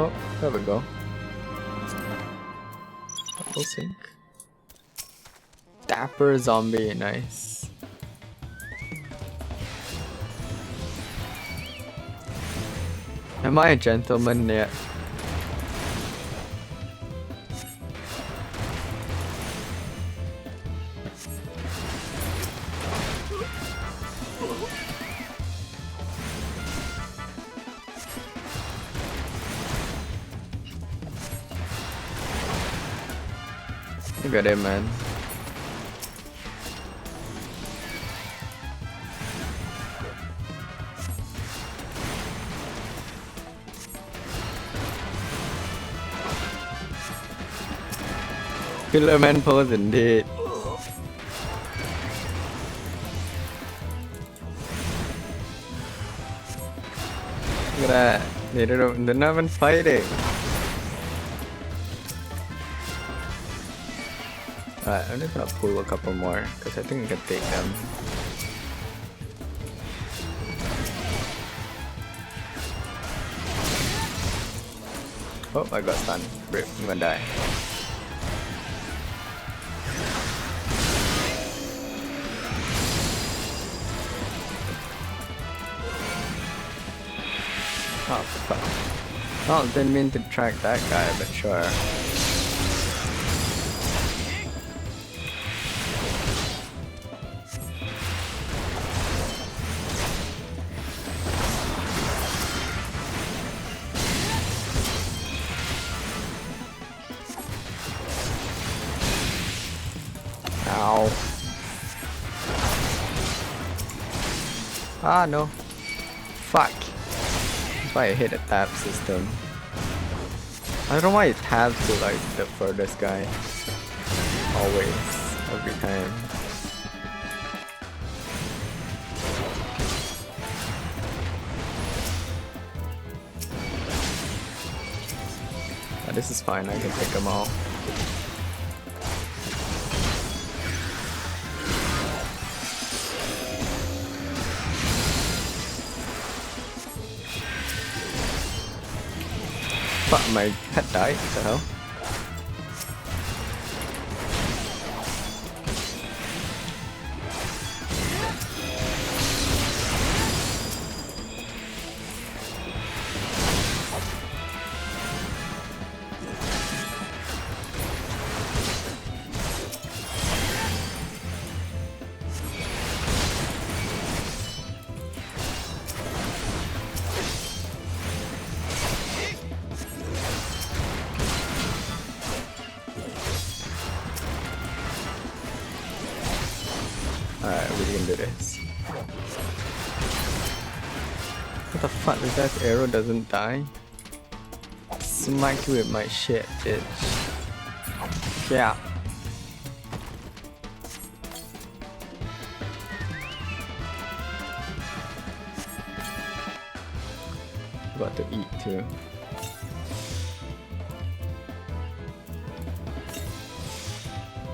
Oh, there we go. Double sync. Dapper zombie, nice. Am I a gentleman yet? Look at him, man. Killer man pose indeed. Look at that. They're not even fighting. Alright, I'm just gonna pull a couple more because I think I can take them. Oh, I got stunned. Rip, I'm gonna die. Oh, fuck. Oh, didn't mean to track that guy, but sure. Ow. Ah, no. Fuck. That's why I hate a tab system. I don't know why it tabs to like the furthest guy. Always. Every time. Oh, this is fine, I can pick them all. Fuck, my pet died, what the hell? Alright, we can do this. What the fuck, this guy's arrow doesn't die? Smack you with my shit, bitch. Yeah. Got to eat too.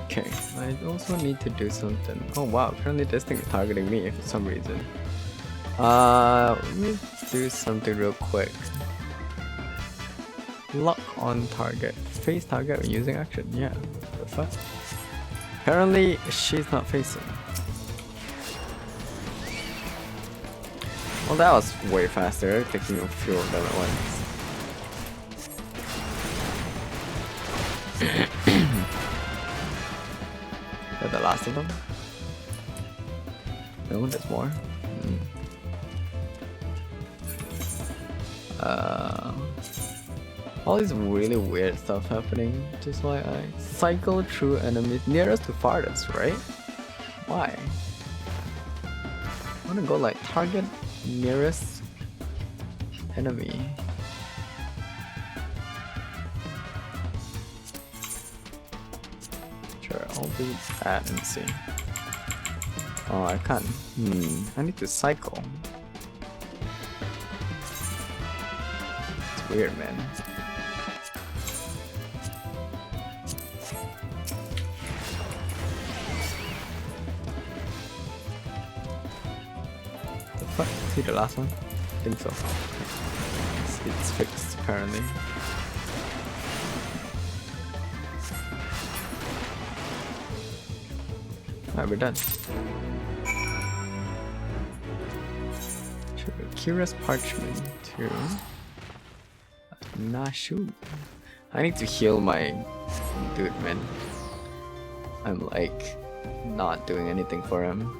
Okay, I also need to do something. Oh wow, apparently this thing is targeting me for some reason. Let me do something real quick. Lock on target. Face target when using action. Yeah, the fuck? Apparently she's not facing. Well, that was way faster, taking a few of them at once. Is that the last of them? No, there's more. All this really weird stuff happening. Just why I cycle through enemies nearest to farthest, right? Why? I wanna go like target nearest enemy. Sure, I'll do that and see. Oh, I can't. I need to cycle. It's weird, man. The fuck? See the last one? I think so. It's fixed apparently. Alright, we're done. Kira's parchment too. Nah, shoot. I need to heal my dude, man. I'm like not doing anything for him.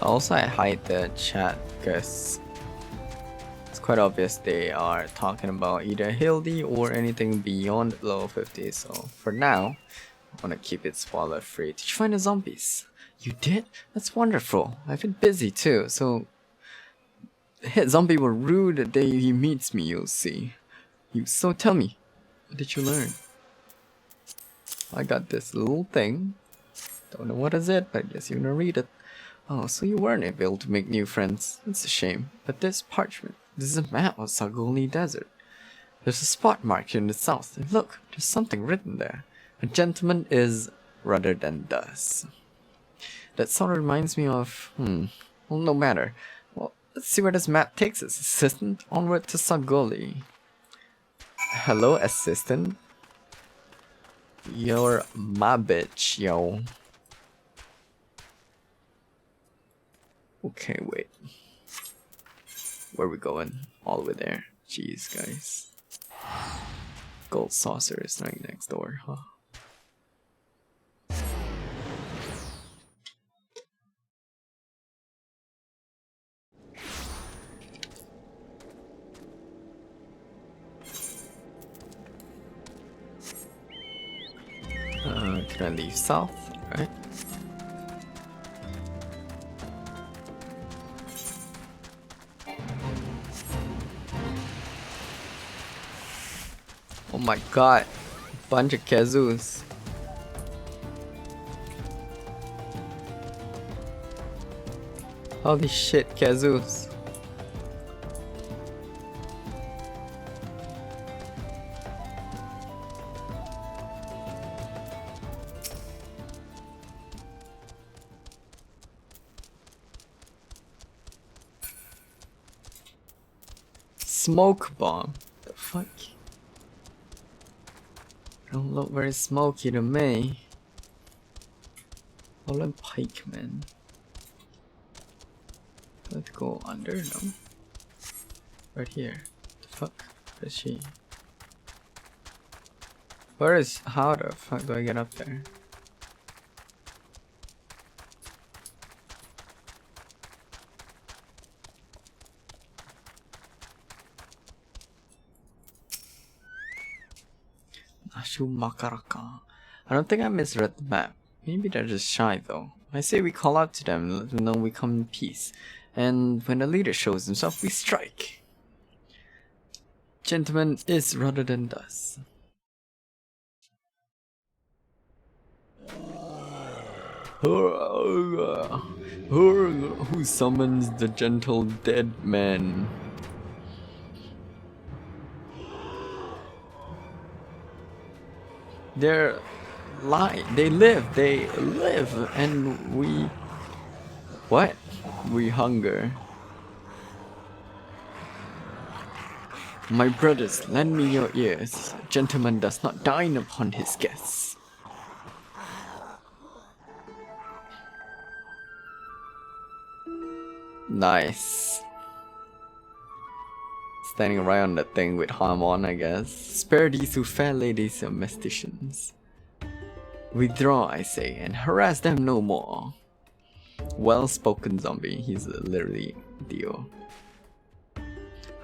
Also, I hide the chat because it's quite obvious they are talking about either Hildy or anything beyond level 50. So for now, I want to keep it spoiler free. Did you find the zombies? You did? That's wonderful. I've been busy too. So the hit zombie will rue the day he meets me. You'll see. So tell me, what did you learn? I got this little thing. Don't know what is it, but I guess you're gonna read it. Oh, so you weren't able to make new friends. It's a shame. But this parchment, this is a map of Sagoli Desert. There's a spot marked here in the south. And look, there's something written there. A gentleman is rather than does. That sort of reminds me of, well, no matter. Well, let's see where this map takes us. Assistant, onward to Sagoli. Hello, assistant. You're my bitch, yo. Okay, wait. Where are we going? All the way there. Jeez, guys. Gold saucer is right next door, huh? Can I leave south? Right? Oh my god, bunch of kazoos. Holy shit, kazoos. Smoke bomb? The fuck? Don't look very smoky to me. Holland pikeman. Let's go under, no? Right here. The fuck? Where is she? How the fuck do I get up there? Makaraka. I don't think I misread the map. Maybe they're just shy though. I say we call out to them and let them know we come in peace. And when the leader shows himself, we strike. Gentleman is rather than does. Who summons the gentle dead man? They live, and we... What? We hunger. My brothers, lend me your ears. A gentleman does not dine upon his guests. Nice. Standing right on that thing with harm on, I guess. Spare these two fair ladies and mesticians. Withdraw, I say, and harass them no more. Well-spoken zombie. He's literally Dio.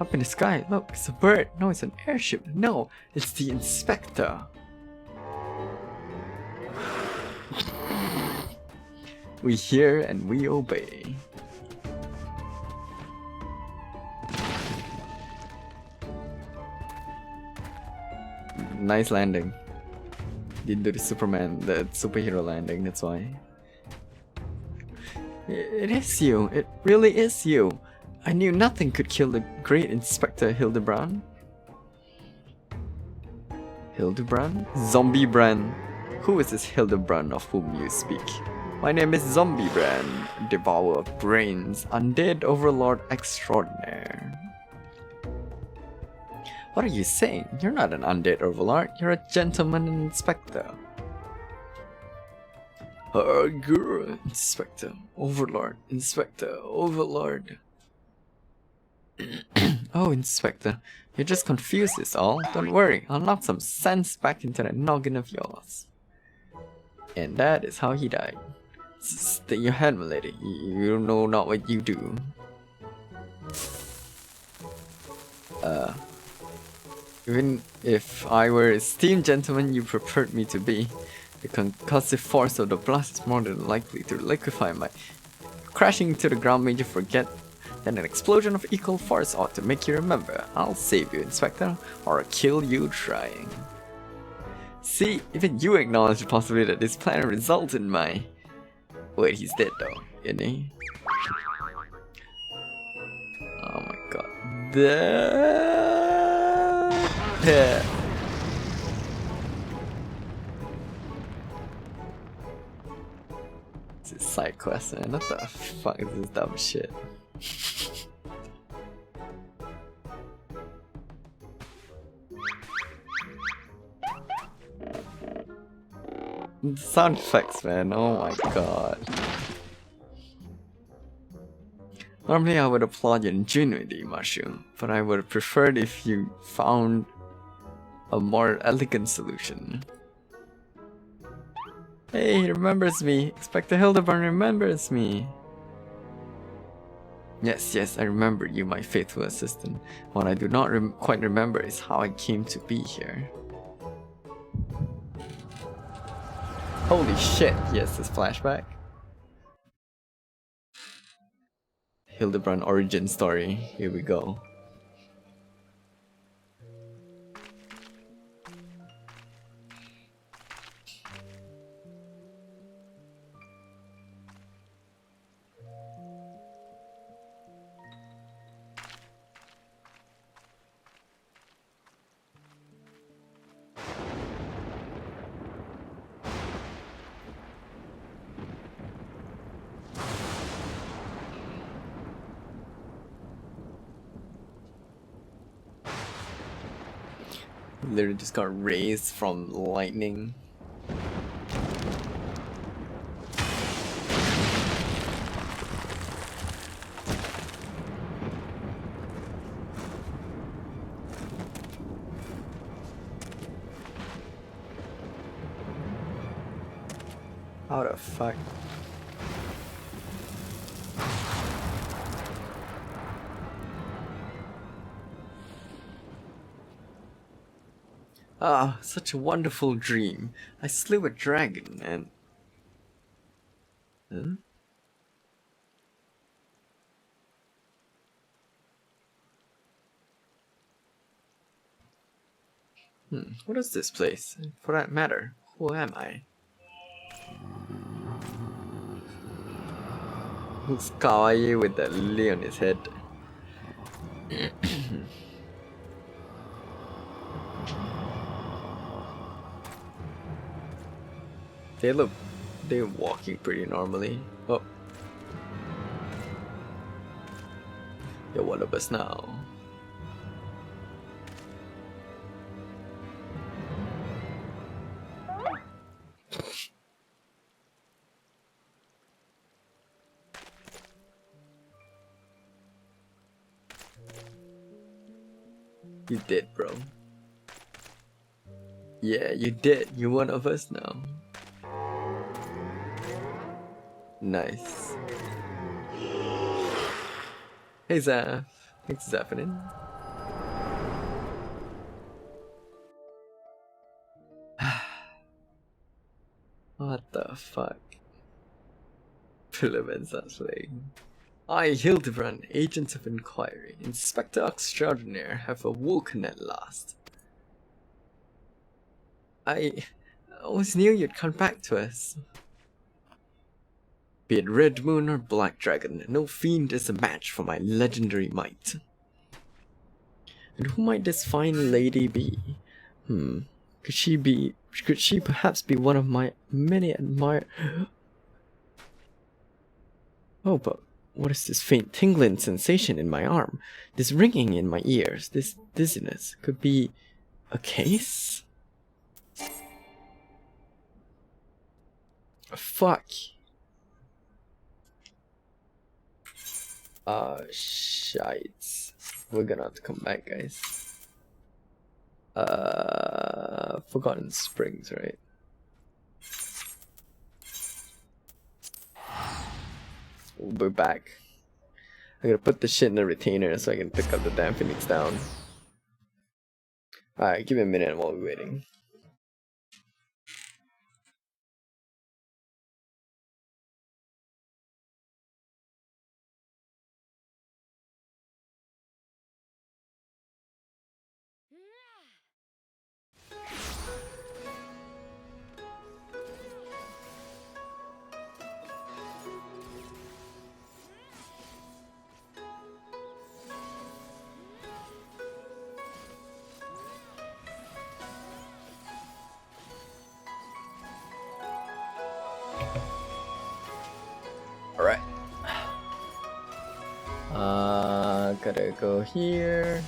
Up in the sky, look, it's a bird. No, it's an airship. No, it's the inspector. We hear and we obey. Nice landing. Didn't do the superhero landing, that's why. It is you. It really is you. I knew nothing could kill the great Inspector Hildibrand. Hildibrand? Zombiebrand. Who is this Hildibrand of whom you speak? My name is Zombiebrand, devourer of brains, undead overlord extraordinaire. What are you saying? You're not an undead overlord, you're a gentleman inspector. Girl, Inspector, Overlord, Inspector, Overlord. Oh, Inspector, you're just confused is all. Don't worry, I'll knock some sense back into that noggin of yours. And that is how he died. Stay your hand, milady. You know not what you do. Even if I were a esteemed gentleman you preferred me to be, the concussive force of the blast is more than likely to liquefy my... Crashing to the ground made you forget, then an explosion of equal force ought to make you remember. I'll save you, Inspector, or I'll kill you trying. See, even you acknowledge the possibility that this plan results in my... Wait, he's dead though, isn't he? Oh my god. Yeah. This is side quest, man. What the fuck is this dumb shit? Sound effects, man. Oh my god. Normally I would applaud your ingenuity, Mushroom, but I would have preferred if you found a more elegant solution. Hey, he remembers me. Inspector Hildibrand remembers me. Yes, yes, I remember you, my faithful assistant. What I do not quite remember is how I came to be here. Holy shit, yes, this flashback. Hildibrand origin story, here we go. Literally just got raised from lightning. How the fuck? Ah, such a wonderful dream. I slew a dragon and... Huh? What is this place? For that matter, who am I? Looks kawaii with that lily on his head. They're walking pretty normally. Oh. You're one of us now. You did, bro. Yeah, you did. You're one of us now. Nice. Hey Zaf. Thanks Zaffinin. What the fuck? Filaments are playing. I, Hildibrand, Agent of Inquiry, Inspector Extraordinaire, have awoken at last. I always knew you'd come back to us. Be it Red Moon or Black Dragon, no fiend is a match for my legendary might. And who might this fine lady be? Could she perhaps be one of my many admired... Oh, but what is this faint tingling sensation in my arm? This ringing in my ears, this dizziness, could be a case? Fuck. Shite. We're gonna have to come back, guys. Forgotten Springs, right? We'll be back. I gotta put the shit in the retainer so I can pick up the damn Phoenix down. Alright, give me a minute while we're waiting. Alright. Gotta go here.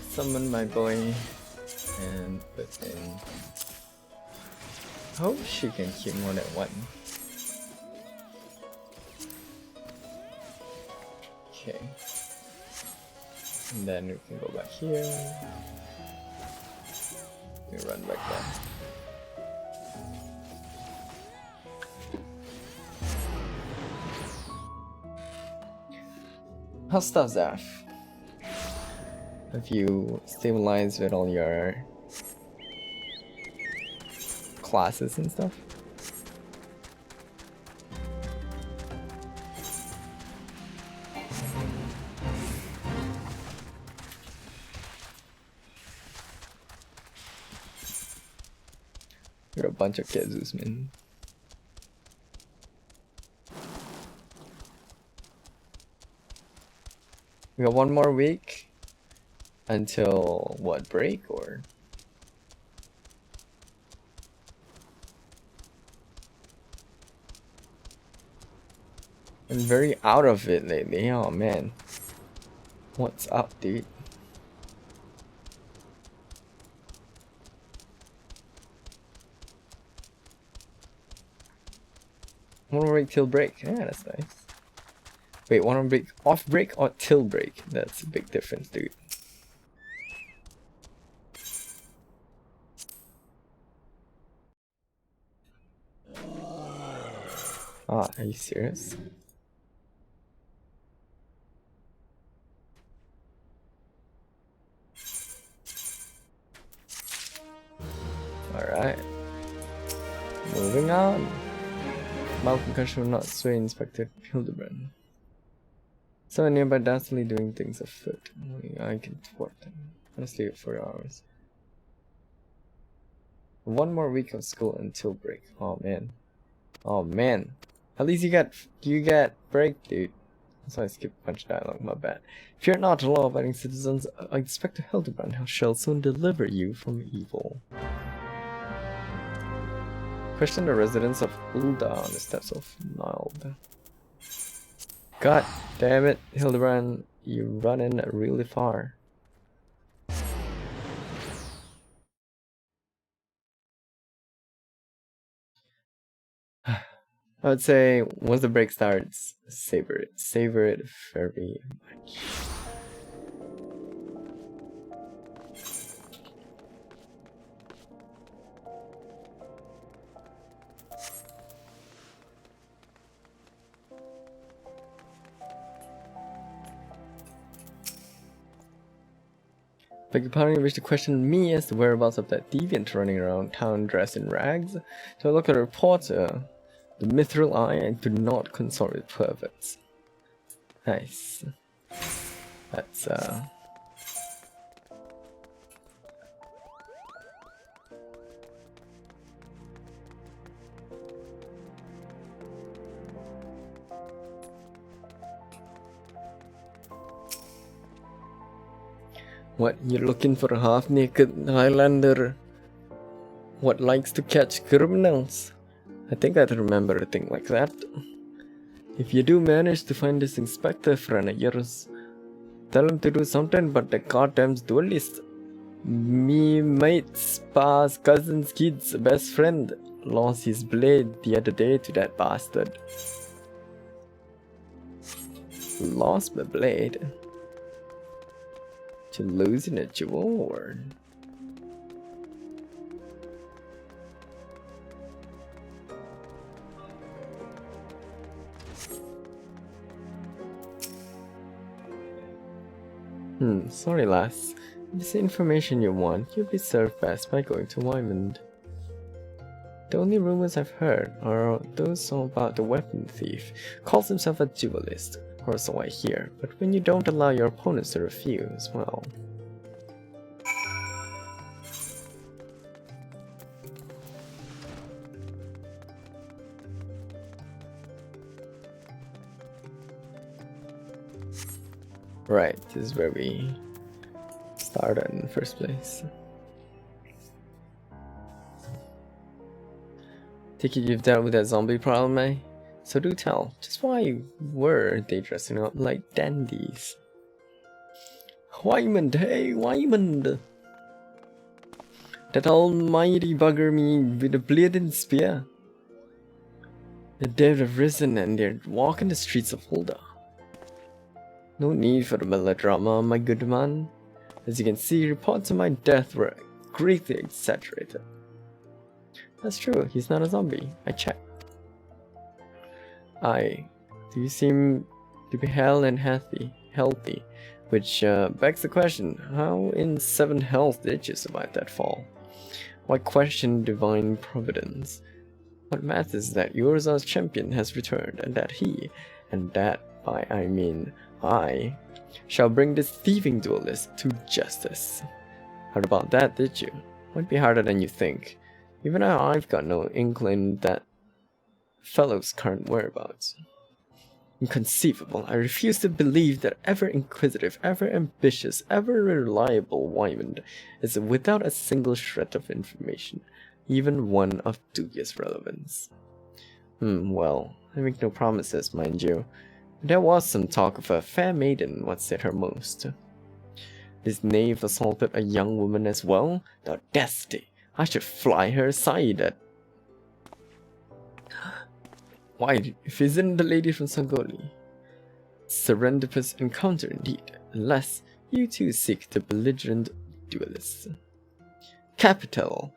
Summon my boy and put in. Hope she can keep more than one. Okay. And then we can go back here. We run back there. How's stuff, Zaf? Have you stabilized with all your classes and stuff? You're a bunch of kids, man. We got one more week until what, break or? I'm very out of it lately. Oh man, what's up, dude? One more week till break. Yeah, that's nice. Wait, one more break, off break or till break? That's a big difference, dude. Ah, are you serious? Alright. Moving on. Malcolm Cush will not sway Inspector Hildibrand. So nearby dastardly doing things afoot. Only I can thwart them. Honestly, 4 hours. One more week of school until break. Oh man. Oh man. At least you get break, dude. So I skipped a bunch of dialogue, my bad. Fear not, law-abiding citizens. Inspector Hildibrand shall soon deliver you from evil. Question the residents of Ulda on the steps of Nilde. God damn it, Hildibrand, you run in really far. I would say once the break starts, savor it. Savor it very much. Beg your pardon, you wish to question me as to the whereabouts of that deviant running around town dressed in rags? So I look at a reporter. The mithril eye, and do not consort with perverts. Nice. That's What, you're looking for a half-naked Highlander? What likes to catch criminals? I think I'd remember a thing like that. If you do manage to find this inspector friend of yours, tell him to do something but the goddamn duelist. Me mate's pa's cousin's kid's best friend lost his blade the other day to that bastard. Lost my blade? To losing a jewel or... Sorry lass. If it's the information you want, you'll be served best by going to Wymond. The only rumors I've heard are those about the weapon thief. Calls himself a duelist, or so I hear, but when you don't allow your opponents to refuse, well... Right, this is where we started in the first place. Take it you've dealt with that zombie problem, eh? So do tell, just why were they dressing up like dandies? Wymond, hey, Wymond! That almighty bugger me with a bleeding spear. The dead have risen and they're walking the streets of Hulda. No need for the melodrama, my good man. As you can see, reports of my death were greatly exaggerated. That's true, he's not a zombie. I checked. Do you seem to be hale and healthy, which begs the question, how in 7 health did you survive that fall? Why question divine providence? What matters is that Urza's champion has returned, and that he, and that by I mean I, shall bring this thieving duelist to justice. Heard about that, did you? Might be harder than you think. Even now I've got no inkling that fellow's current whereabouts. Inconceivable. I refuse to believe that ever inquisitive, ever ambitious, ever reliable Wymond is without a single shred of information, even one of dubious relevance. Well, I make no promises, mind you. There was some talk of a fair maiden what said her most. This knave assaulted a young woman as well? The audacity! I should fly her aside at... Why, if isn't the lady from Sangoli? Serendipitous encounter indeed, unless you two seek the belligerent duelist. Capital!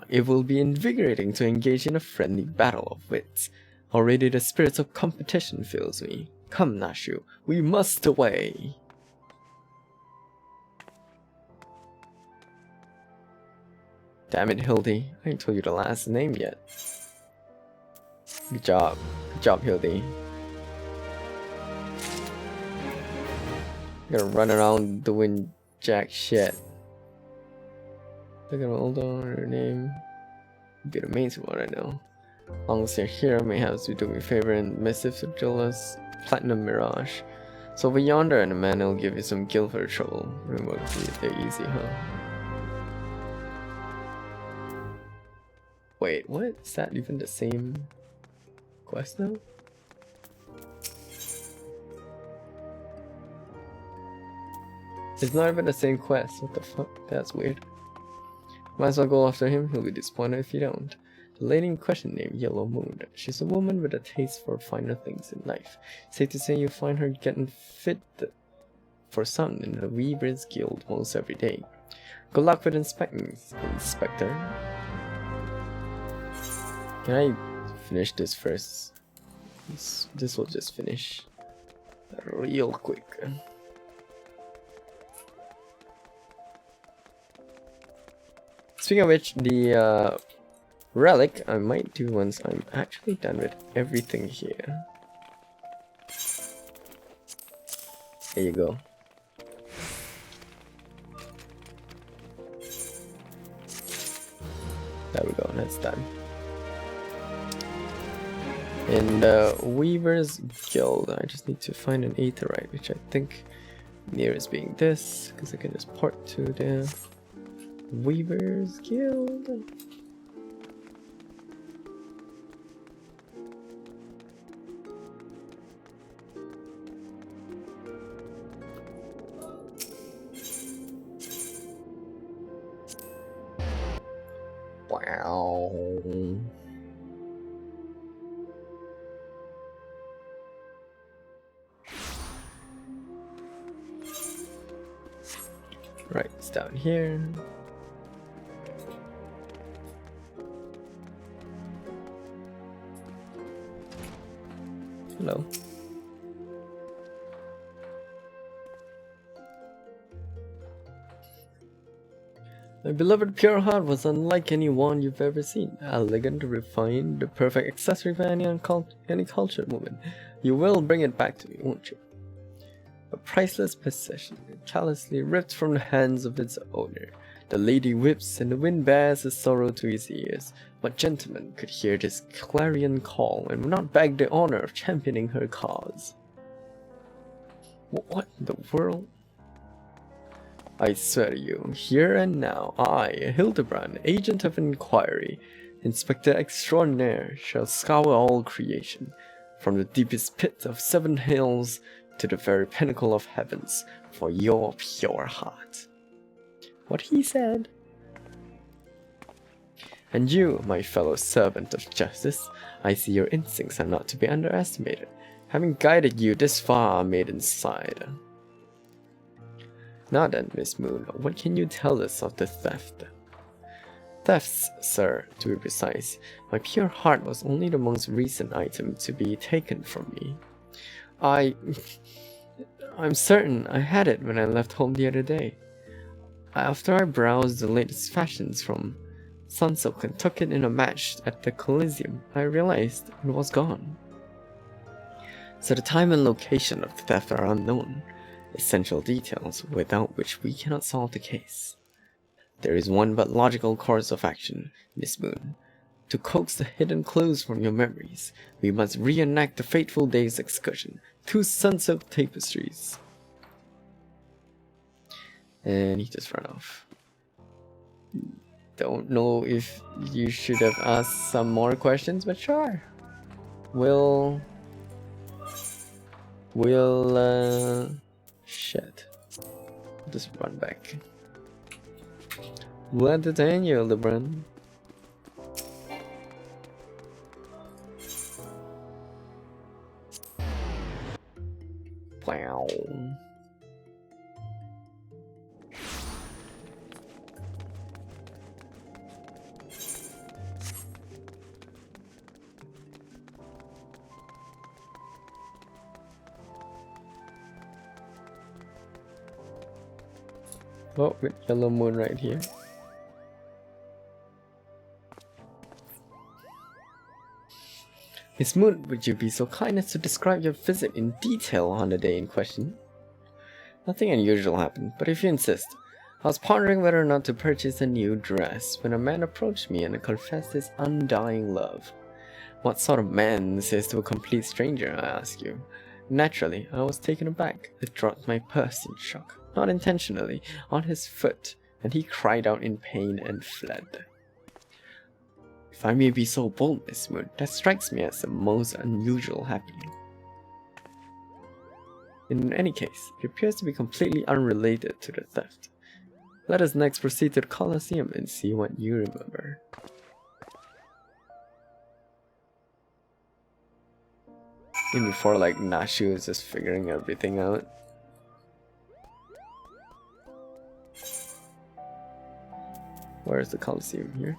It will be invigorating to engage in a friendly battle of wits. Already the spirit of competition fills me. Come, Nashu, we must away! Damn it, Hildy, I ain't told you the last name yet. Good job, Hildy. I'm gonna run around doing jack shit. Look at hold on her name. Be the main one right now. Long as you're here, may have to do me a favor and missive to Jilla's Platinum Mirage. So over yonder and a man will give you some guilt for the trouble. Remember, they're easy, huh? Wait, what? Is that even the same quest now? It's not even the same quest, what the fuck? That's weird. Might as well go after him, he'll be disappointed if you don't. The lady in question named Yellow Moon. She's a woman with a taste for finer things in life. Safe to say you find her getting fit for sun in the Weavers Guild most every day. Good luck with inspecting, Inspector. Can I finish this first? This will just finish real quick. Speaking of which, the relic I might do once I'm actually done with everything here. There you go. There we go, that's done. In the Weaver's Guild, I just need to find an Aetherite, which I think Nearest being this, because I can just port to the Weaver's Guild. Wow. Right, it's down here. Hello. My beloved pure heart was unlike any one you've ever seen. Elegant, refined, the perfect accessory for any cultured woman. You will bring it back to me, won't you? A priceless possession, callously ripped from the hands of its owner. The lady whips and the wind bears his sorrow to his ears. What gentleman could hear this clarion call and would not beg the honor of championing her cause? What in the world? I swear to you, here and now, I, Hildibrand, agent of inquiry, inspector extraordinaire, shall scour all creation, from the deepest pit of 7 hills to the very pinnacle of heavens, for your pure heart. What he said. And you, my fellow servant of justice, I see your instincts are not to be underestimated, having guided you this far, maiden's side. Now then, Miss Moon, what can you tell us of the theft? Thefts, sir, to be precise. My pure heart was only the most recent item to be taken from me. I'm certain I had it when I left home the other day. After I browsed the latest fashions from Sunsilk and took it in a match at the Coliseum, I realized it was gone. So the time and location of the theft are unknown. Essential details without which we cannot solve the case. There is one but logical course of action, Miss Moon. To coax the hidden clues from your memories, we must reenact the fateful day's excursion to Sunsilk Tapestries. And he just ran off. Don't know if you should have asked some more questions, but sure. We'll shit. Just run back. We'll entertain you, Hildibrand. Wow. Oh, with yellow moon right here. Miss Moon, would you be so kind as to describe your visit in detail on the day in question? Nothing unusual happened, but if you insist. I was pondering whether or not to purchase a new dress when a man approached me and confessed his undying love. What sort of man says to a complete stranger, I ask you? Naturally, I was taken aback. I dropped my purse in shock, not intentionally, on his foot, and he cried out in pain and fled. If I may be so bold, Miss Moon, that strikes me as the most unusual happening. In any case, it appears to be completely unrelated to the theft. Let us next proceed to the Coliseum and see what you remember. Even before like Nashu is just figuring everything out. Where is the Coliseum here?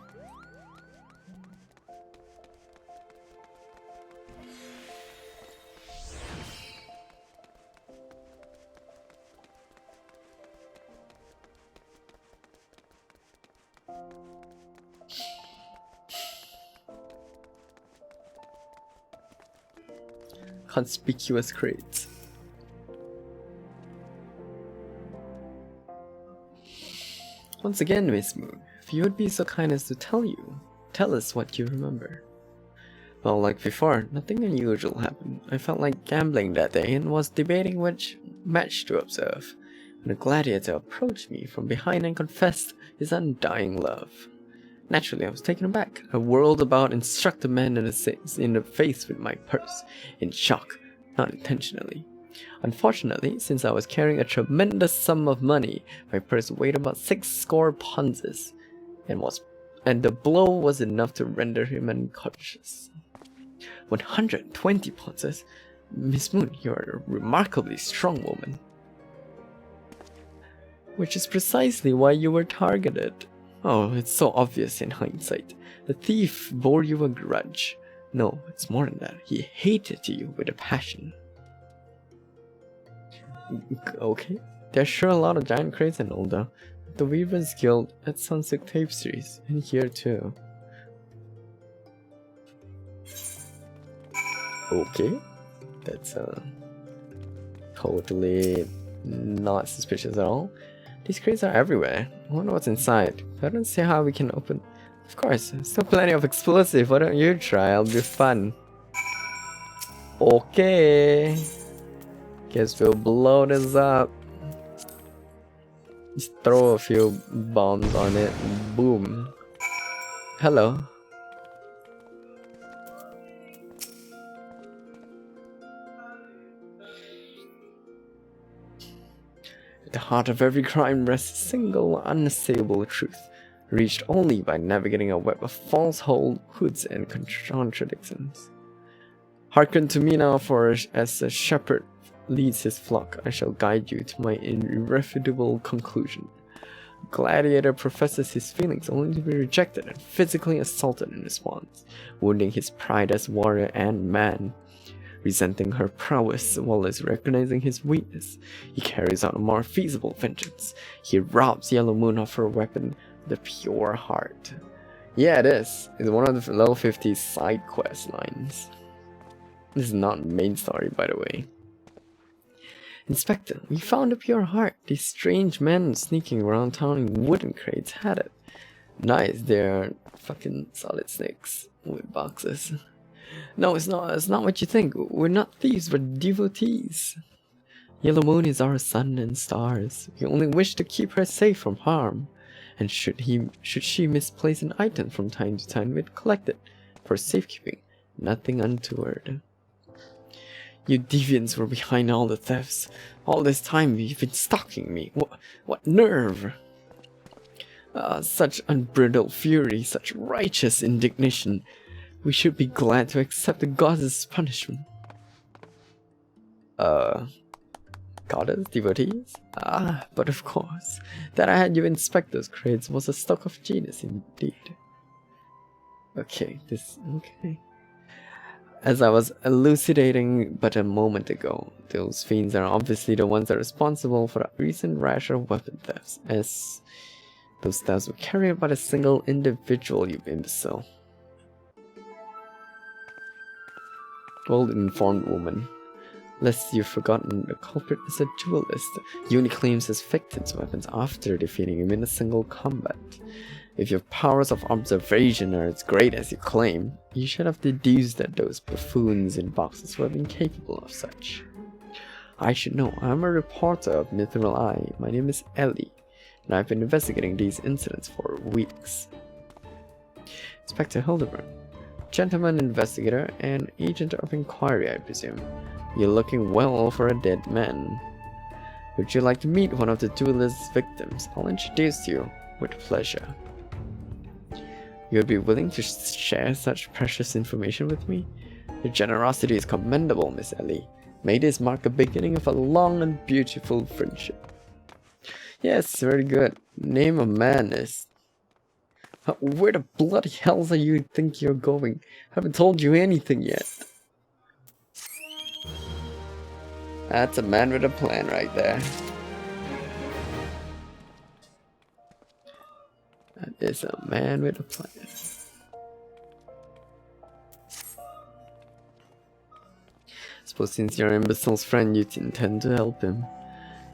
Conspicuous crates. Once again, Miss Moon, if you would be so kind as to tell us what you remember. Well, like before, nothing unusual happened. I felt like gambling that day and was debating which match to observe, when a gladiator approached me from behind and confessed his undying love. Naturally, I was taken aback. I whirled about and struck the man in the face with my purse, in shock, not intentionally. Unfortunately, since I was carrying a tremendous sum of money, my purse weighed about 6 ponzes, and the blow was enough to render him unconscious. 120 ponzes? Miss Moon, you are a remarkably strong woman. Which is precisely why you were targeted. Oh, it's so obvious in hindsight. The thief bore you a grudge. No, it's more than that. He hated you with a passion. Okay, there's sure a lot of giant crates and all though. The Weavers Guild at Sunset Tapestries, and here too. Okay, that's totally not suspicious at all. These crates are everywhere. I wonder what's inside. I don't see how we can open. Of course, still plenty of explosive. Why don't you try? It'll be fun. Okay. Guess we'll blow this up. Just throw a few bombs on it. Boom. Hello. At the heart of every crime rests a single, unassailable truth, reached only by navigating a web of falsehoods and contradictions. Hearken to me now, for as a shepherd leads his flock, I shall guide you to my irrefutable conclusion. Gladiator professes his feelings only to be rejected and physically assaulted in response, wounding his pride as warrior and man. Resenting her prowess while as recognizing his weakness, he carries out a more feasible vengeance. He robs Yellow Moon of her weapon, the pure heart. Yeah, it is. It's one of the level 50 side quest lines. This is not main story, by the way. Inspector, we found a pure heart. These strange men sneaking around town in wooden crates had it. Nice, they're fucking solid snakes with boxes. No, it's not what you think. We're not thieves, we're devotees. Yellow Moon is our sun and stars. We only wish to keep her safe from harm. And should she misplace an item from time to time, we'd collect it for safekeeping. Nothing untoward. You deviants were behind all the thefts. All this time you've been stalking me. What nerve! Such unbridled fury, such righteous indignation. We should be glad to accept the goddess' punishment. Goddess? Devotees? Ah, but of course. That I had you inspect those crates was a stroke of genius indeed. Okay, okay. As I was elucidating but a moment ago, those fiends are obviously the ones that are responsible for the recent rash of weapon thefts, as those thefts were carried out by a single individual, you imbecile. Well-informed woman. Lest you've forgotten, the culprit is a duelist. He only claims his victim's weapons after defeating him in a single combat. If your powers of observation are as great as you claim, you should have deduced that those buffoons in boxes were incapable of such. I should know. I'm a reporter of Mithril Eye. My name is Ellie, and I've been investigating these incidents for weeks. Inspector Hildibrand. Gentleman investigator and agent of inquiry, I presume. You're looking well for a dead man. Would you like to meet one of the duelist's victims? I'll introduce you with pleasure. You'd be willing to share such precious information with me? Your generosity is commendable, Miss Ellie. May this mark the beginning of a long and beautiful friendship. Yes, very good. Name of man is... Where the bloody hells are you think you're going? Haven't told you anything yet. That's a man with a plan right there. That is a man with a plan. Suppose since you're imbecile's friend, you intend to help him.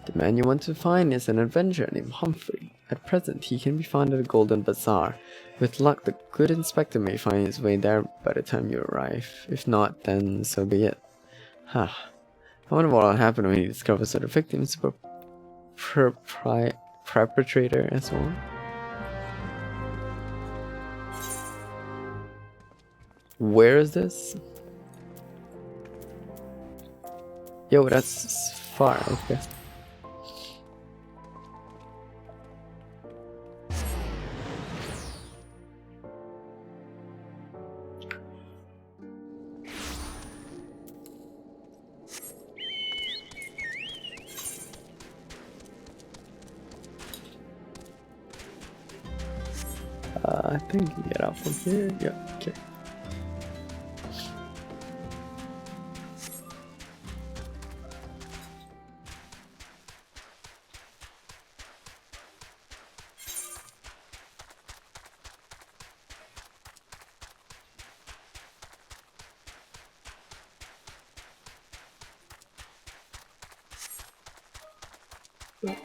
The man you want to find is an adventurer named Humphrey. At present, he can be found at the Golden Bazaar. With luck, the good inspector may find his way there by the time you arrive. If not, then so be it. Huh. I wonder what will happen when he discovers that the victim is a perpetrator and so on. Where is this? Yo, that's far, okay. I think you can get out from here. Yeah, okay.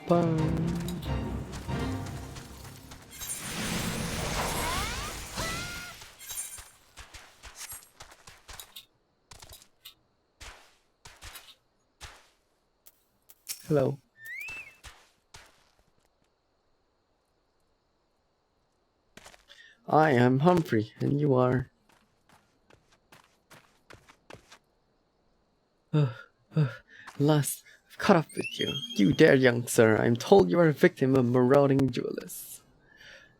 Bye. Hello. I am Humphrey, and you are... Last, I've caught up with you. You dare, young sir. I'm told you are a victim of marauding duelists.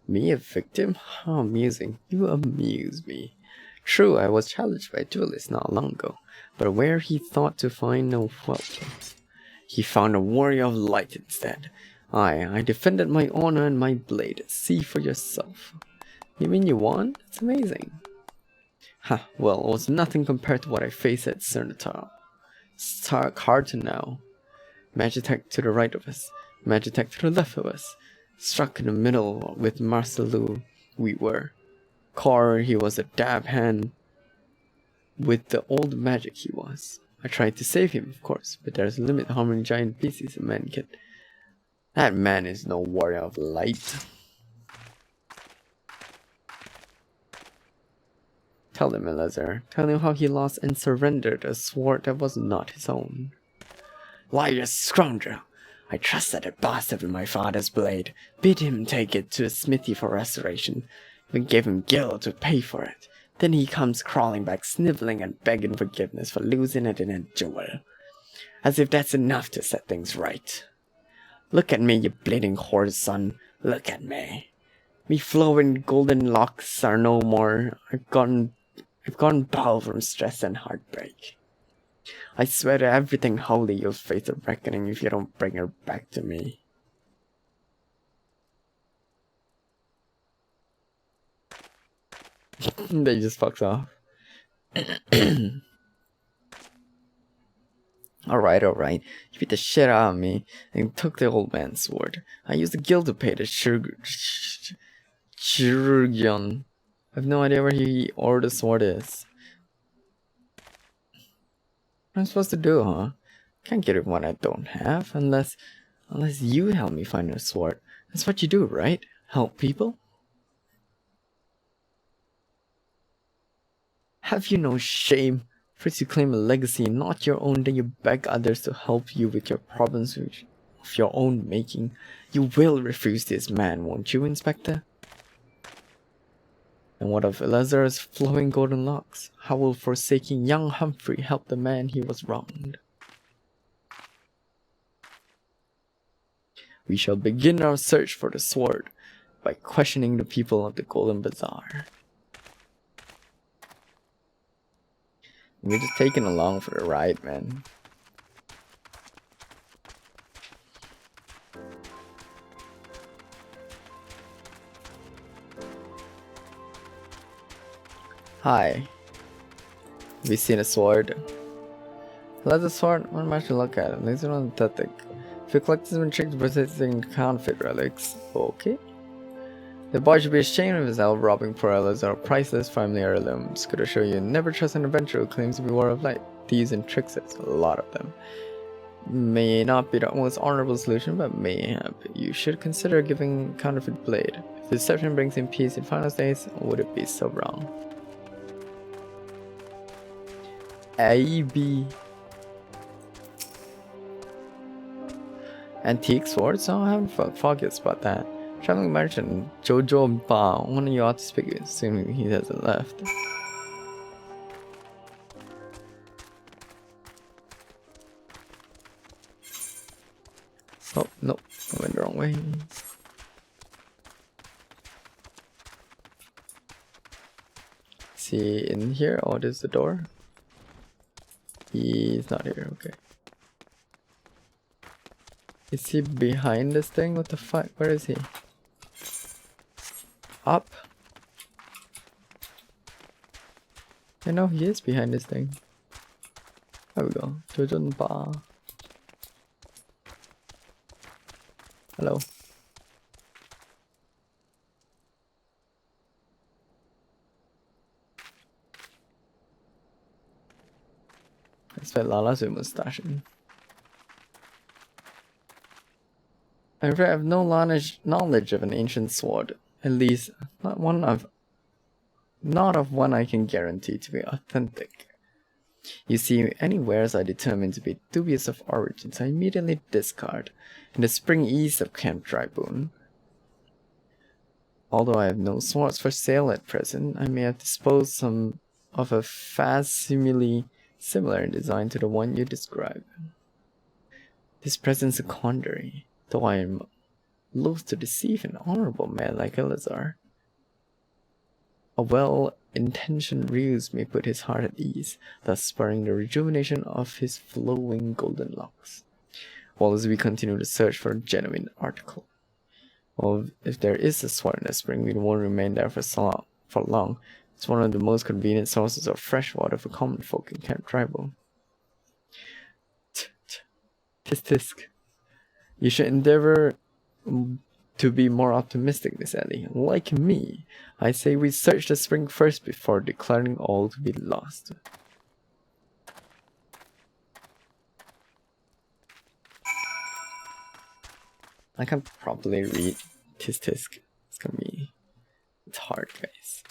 Me, a victim? How amusing. You amuse me. True, I was challenged by a duelist not long ago, but where he thought to find no welcome. He found a warrior of light instead. I defended my honor and my blade. See for yourself. You mean you won? It's amazing. Ha, well, it was nothing compared to what I faced at Cernatar. It's hard to know. Magitech to the right of us, Magitech to the left of us. Struck in the middle with Marcelu, we were. Car, he was a dab hand with the old magic he was. I tried to save him, of course, but there's a limit how many giant pieces a man can. That man is no warrior of light. Tell him, Eleazar. Tell him how he lost and surrendered a sword that was not his own. Liar, scoundrel! I trusted that bastard with my father's blade. Bid him take it to a smithy for restoration. Then gave him gil to pay for it. Then he comes crawling back, sniveling and begging forgiveness for losing it in a duel. As if that's enough to set things right. Look at me, you bleeding whore's son. Look at me. Me flowing golden locks are no more. I've gone bald from stress and heartbreak. I swear to everything holy you'll face a reckoning if you don't bring her back to me. They just fucks off. Alright. You beat the shit out of me and took the old man's sword. I used the guild to pay the Chirurgion. I have no idea where he or the sword is. What am I supposed to do, huh? Can't get it what I don't have unless you help me find a sword. That's what you do, right? Help people? Have you no shame? First you claim a legacy not your own, then you beg others to help you with your problems of your own making. You will refuse this man, won't you, Inspector? And what of Eleazar's flowing golden locks? How will forsaking young Humphrey help the man he was wronged? We shall begin our search for the sword by questioning the people of the Golden Bazaar. We're just taking along for the ride, man. Hi. Have you seen a sword? Let the sword, what am I to look at? These are not that thick. If you collect them in tricks persisting counterfeit relics, okay. The boy should be ashamed of himself robbing poor Eleazar of priceless family heirlooms. Could assure you never trust an adventurer who claims to be War of Light. Thieves and tricksters, a lot of them. May not be the most honorable solution, but mayhap you should consider giving counterfeit blade. If deception brings in peace in final days, would it be so wrong? A.B. Antique swords? Oh, I haven't focused about that. Traveling merchant Jojo Ba, one of you ought to speak, assuming he hasn't left. Oh, no, I went the wrong way. Is he in here? Oh, there's the door. He's not here, okay. Is he behind this thing? What the fuck? Where is he? Up? I know he is behind this thing. There we go. Jojon Ba. Hello. I expect Lala's with mustache. I have no knowledge of an ancient sword. At least, not of one I can guarantee to be authentic. You see, any wares I determine to be dubious of origins, I immediately discard in the spring east of Camp Dryboon. Although I have no swords for sale at present, I may have disposed some of a facsimile similar in design to the one you describe. This present's a quandary, though I am loath to deceive an honorable man like Elazar. A well-intentioned ruse may put his heart at ease, thus spurring the rejuvenation of his flowing golden locks, while as we continue to search for a genuine article. Well, if there is a sword in the spring, we won't remain there for long. It's one of the most convenient sources of fresh water for common folk in Camp Tribal. Tisk. You should endeavor to be more optimistic, Miss Ellie. Like me, I say we search the spring first before declaring all to be lost. I can't properly read tisk. It's gonna be... it's hard, guys.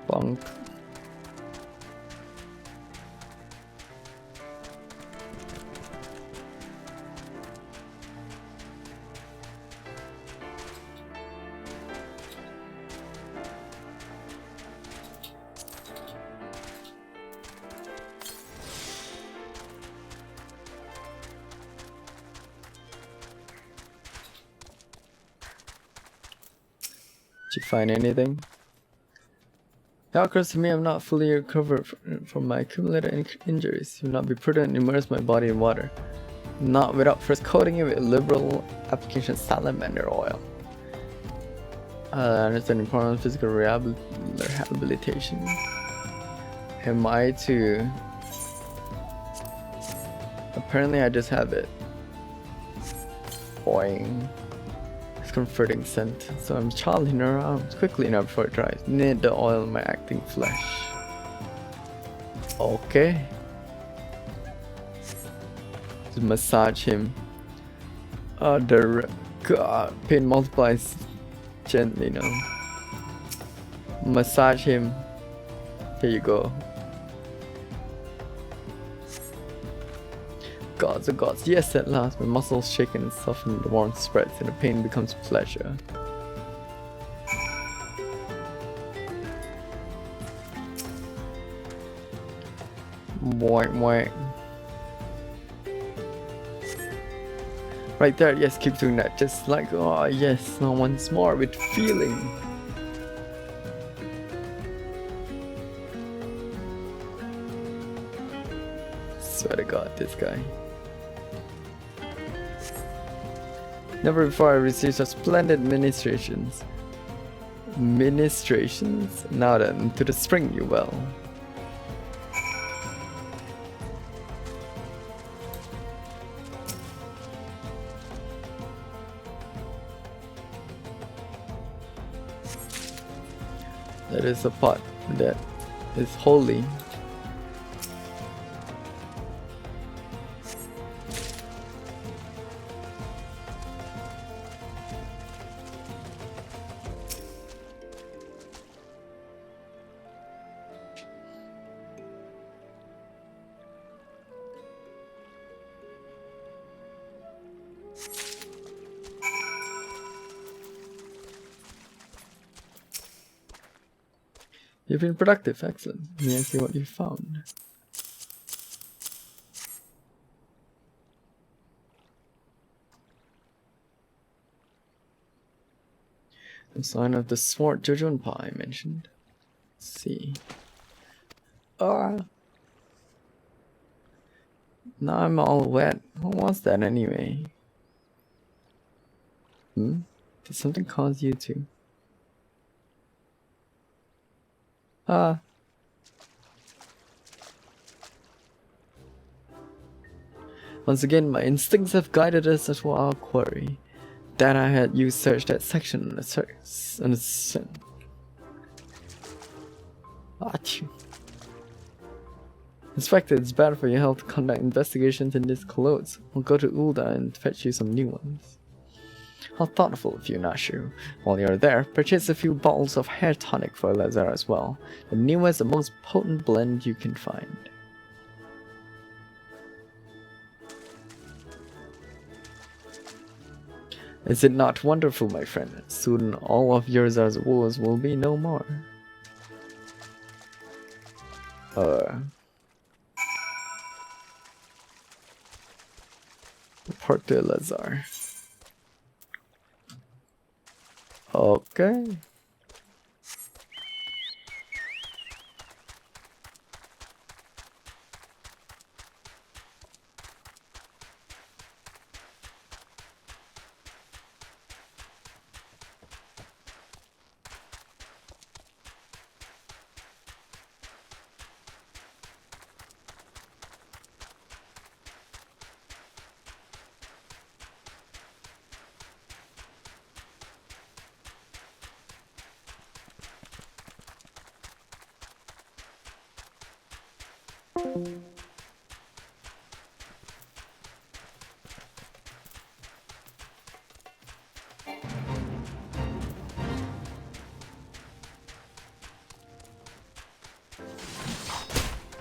Bonk. Did you find anything? It occurs to me I'm not fully recovered from my accumulated injuries. It will not be prudent to immerse my body in water, not without first coating it with liberal application of salamander oil. I understand the importance of physical rehabilitation. Am I to... apparently I just have it. Boing. Comforting scent, so I'm charging around quickly enough before it dries. Need the oil in my acting flesh. Okay. Just massage him. God, pain multiplies gently now. Massage him. Here you go. Gods, oh gods, yes, at last, my muscles shaken and soften, the warmth spreads, and the pain becomes pleasure. Boing. Right there, yes, keep doing that, just like, oh yes, now once more with feeling. Swear to God, this guy. Never before I received such splendid ministrations. Now then, to the spring you will. That is a pot that is holy. You've been productive, excellent. May I see what you found? The sign of the sword Jojunpa I mentioned. Let's see. Ah! Now I'm all wet. What was that anyway? Did something cause you to? Ah. Once again, my instincts have guided us to our quarry. That I had you search that section on the sin. Achoo. Inspector, it's bad for your health to conduct investigations in these clothes. We'll go to Ulda and fetch you some new ones. How thoughtful of you, Nashu. While you're there, purchase a few bottles of hair tonic for Lazar as well. The newest and most potent blend you can find. Is it not wonderful, my friend? Soon all of Yurzar's woes will be no more. Report to Lazar. Okay.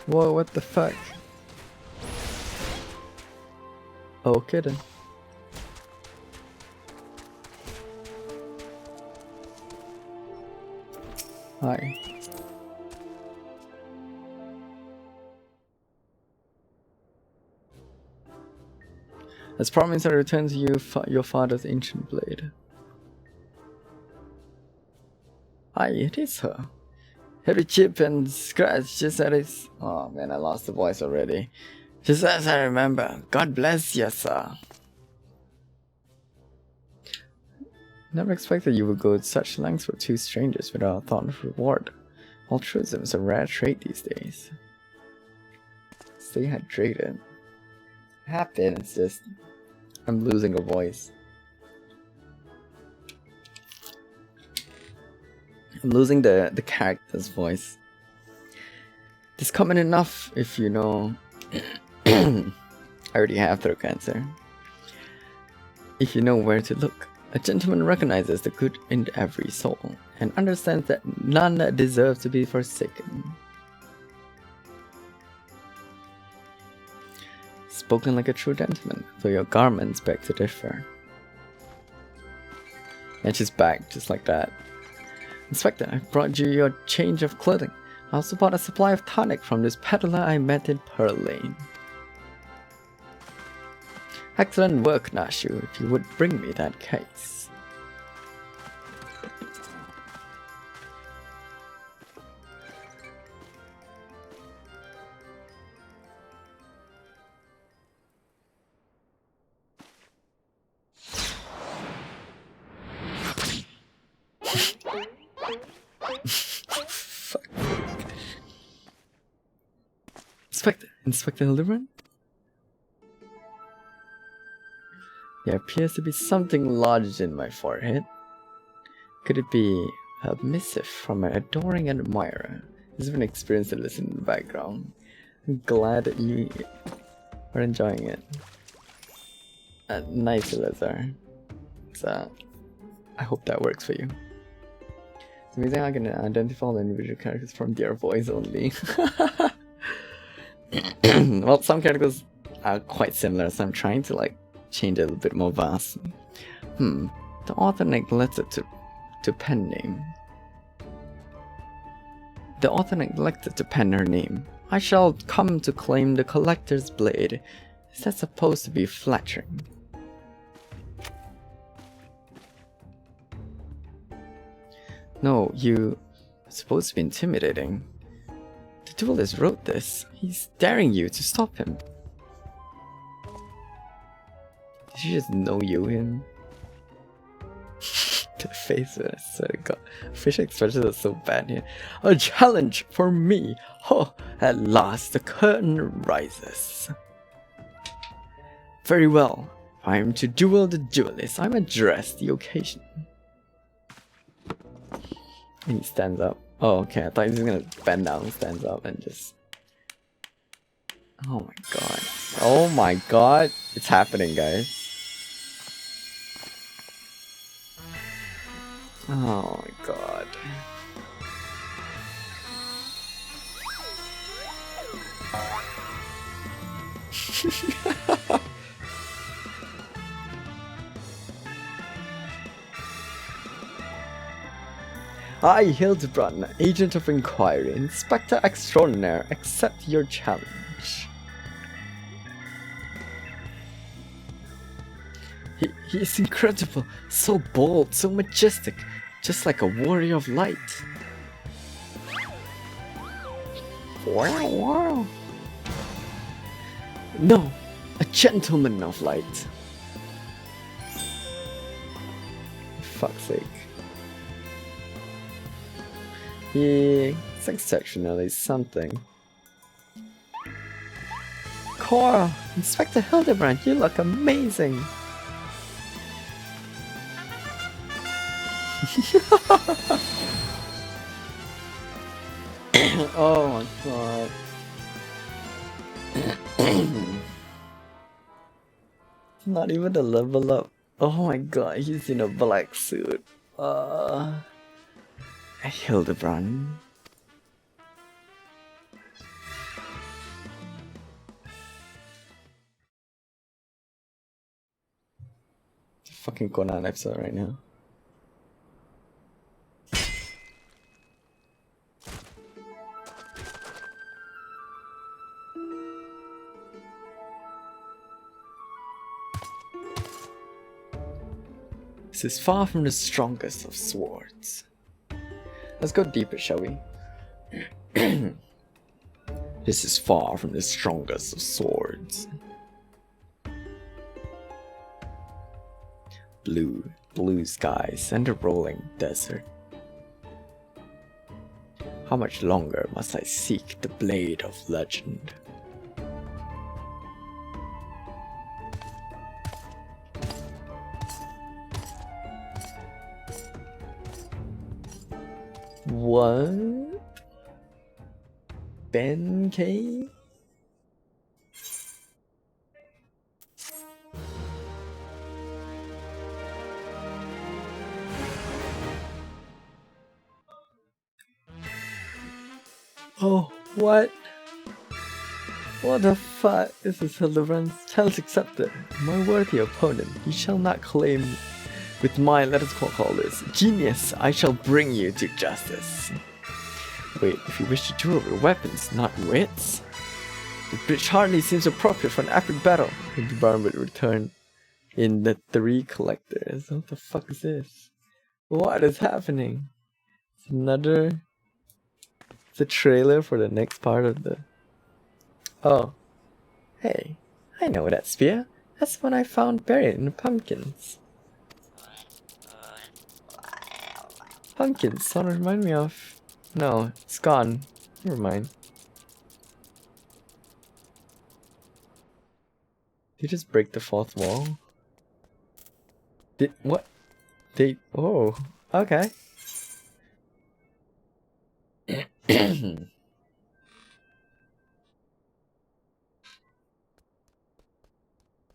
Whoa, what the fuck? Okay then. Hi. As promised, I return to you your father's ancient blade. Aye, it is her. Every chip and scratch just as it's... Oh man, I lost the voice already. Just as I remember. God bless you, sir. Never expected you would go to such lengths for two strangers without a thought of reward. Altruism is a rare trait these days. Stay hydrated. Happen, it's just... I'm losing a voice. I'm losing the character's voice. It's common enough if you know... I already have throat cancer. If you know where to look. A gentleman recognizes the good in every soul, and understands that none deserve to be forsaken. Spoken like a true gentleman, though your garments beg to differ. And she's back, just like that. Inspector, I brought you your change of clothing. I also bought a supply of tonic from this peddler I met in Pearl Lane. Excellent work, Nashu, if you would bring me that case. Inspector Hildibrand? There appears to be something lodged in my forehead. Could it be A missive from an adoring admirer. This is an experience to listen in the background. I'm glad that you are enjoying it. Nice, Elazar. So, I hope that works for you. It's amazing how I can identify all the individual characters from their voice only. Well, some characters are quite similar, so I'm trying to like change it a little bit more vast. The author neglected to pen name. The author neglected to pen her name. I shall come to claim the collector's blade. Is that supposed to be flattering? No, you're supposed to be intimidating. The duelist wrote this. He's daring you to stop him. Did she just know you him? The face, so god. Facial expressions are so bad here. A challenge for me! Oh, at last the curtain rises. Very well. I am to duel the duelist. I'm address the occasion. And he stands up. Oh, okay. I thought he was gonna bend down and stands up and just. Oh my god. Oh my god. It's happening, guys. Oh my god. I, Hildibrand, Agent of Inquiry, Inspector Extraordinaire, accept your challenge. He is incredible, so bold, so majestic, just like a warrior of light. Wow. No, a gentleman of light. For fuck's sake. It's exceptionally something. Cora, Inspector Hildibrand, you look amazing. Oh my god. Not even a level up. Oh my god, he's in a black suit. Hildibrand. It's a fucking Conan episode right now. This is far from the strongest of swords. Let's go deeper, shall we? This is far from the strongest of swords. Blue skies and a rolling desert. How much longer must I seek the blade of legend? What? Ben K? Oh, what? What the fuck? This is Hildibrand's challenge accepted. My worthy opponent, you shall not claim with my, let us call this, genius, I shall bring you to justice. Wait, if you wish to duel with weapons, not wits? The bridge hardly seems appropriate for an epic battle. Hildibrand would return in the 3 collectors. What the fuck is this? What is happening? It's another... It's a trailer for the next part of the... Oh. Hey, I know that spear. That's one I found buried in the pumpkins. Pumpkins, sort of remind me of... No, it's gone. Never mind. Did you just break the 4th wall? Did... what? They... oh, okay.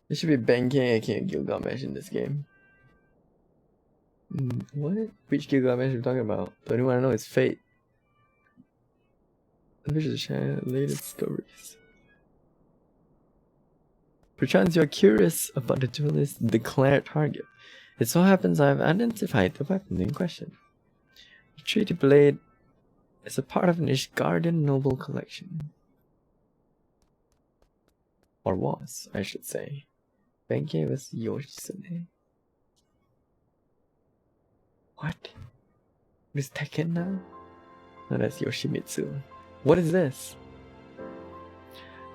There should be banking aka Gilgamesh in this game. What? Which Gilgamesh are we talking about? The only one I know is Fate. We should share latest discoveries. Perchance you are curious about the duelist's declared target. It so happens I have identified the weapon in question. The treaty blade is a part of an Ishgardian noble collection. Or was, I should say. Benkei was Yoshitsune. What? Is Tekken now? No, that's Yoshimitsu. What is this?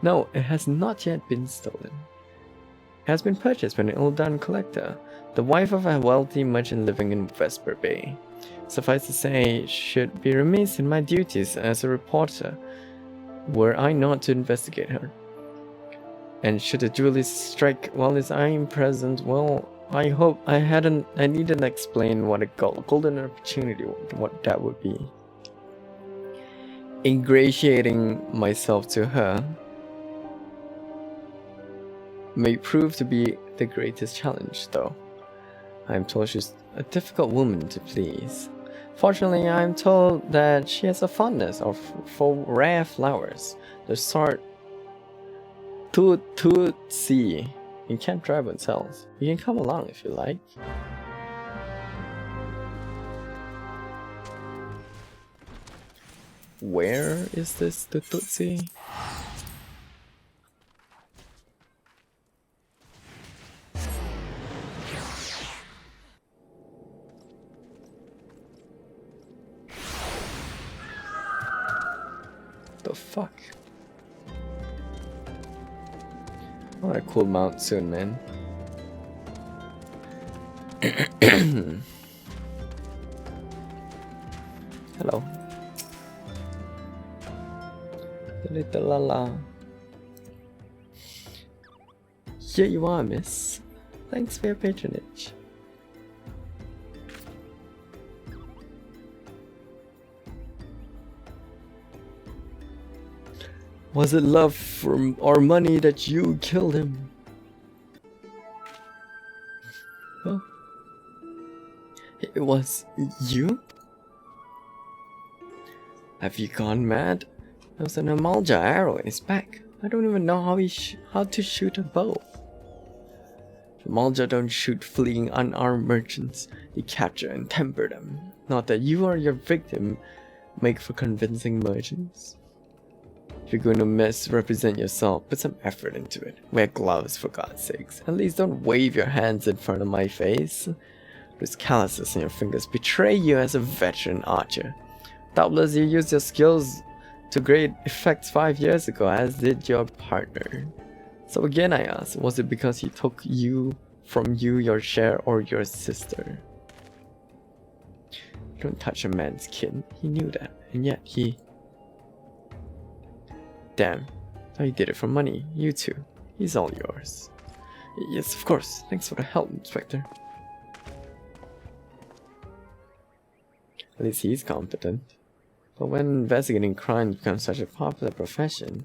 No, it has not yet been stolen. It has been purchased by an Uldan collector, the wife of a wealthy merchant living in Vesper Bay. Suffice to say, should be remiss in my duties as a reporter were I not to investigate her. And should the duelist strike while I am present, well, I hope I needn't explain what a golden opportunity, what that would be. Ingratiating myself to her may prove to be the greatest challenge, though. I am told she's a difficult woman to please. Fortunately, I am told that she has a fondness for rare flowers, the sort Tutsi in Camp Dragon cells. You can come along if you like. Where is this Tutsi? The fuck? I want a cool mount soon, man. Hello. Little Lala. Here you are, miss. Thanks for your patronage. Was it love for or money that you killed him? Huh? It was you? Have you gone mad? There was an Amalja arrow in his back. I don't even know how to shoot a bow. Amalja don't shoot fleeing unarmed merchants. They capture and temper them. Not that you or your victim make for convincing merchants. If you're going to misrepresent yourself, put some effort into it. Wear gloves, for God's sakes. At least don't wave your hands in front of my face. Those calluses on your fingers betray you as a veteran archer. Doubtless you used your skills to great effect 5 years ago, as did your partner. So again I ask, was it because he took from you your share, or your sister? Don't touch a man's kin. He knew that, and yet he... Damn, thought he did it for money. You too. He's all yours. Yes, of course. Thanks for the help, Inspector. At least he's competent. But when investigating crime becomes such a popular profession,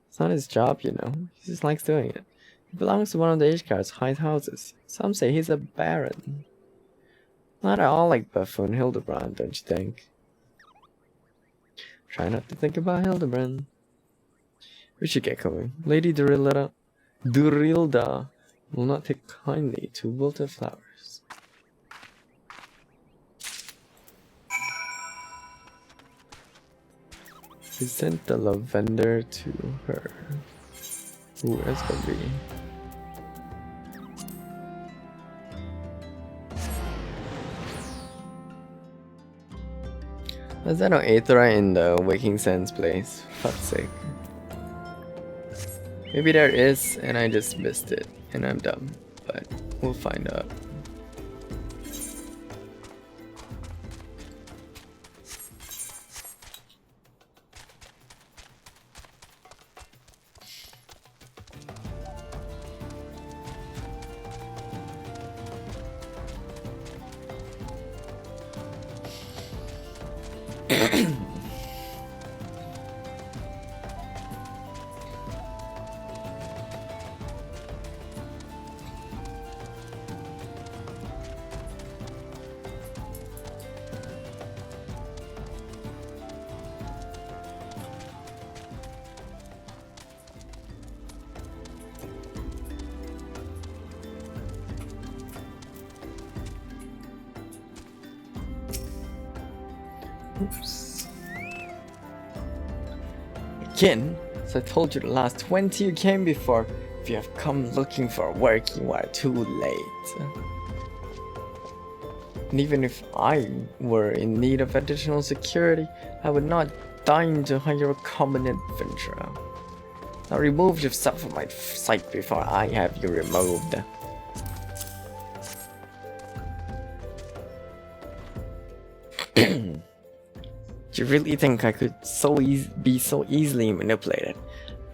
it's not his job, you know. He just likes doing it. He belongs to one of the Ishgard's high houses. Some say he's a baron. Not at all like buffoon Hildibrand, don't you think? Try not to think about Hildibrand. We should get going. Lady Durilda will not take kindly to wilted flowers. Present the lavender to her. Ooh, that's gonna be... Is there no Aethra in the Waking Sands place? For fuck's sake. Maybe there is, and I just missed it, and I'm dumb. But we'll find out. Oops. Again, as I told you the last 20 you came before, if you have come looking for work, you are too late. And even if I were in need of additional security, I would not deign to hire a common adventurer. Now remove yourself from my sight before I have you removed. Do you really think I could be so easily manipulated?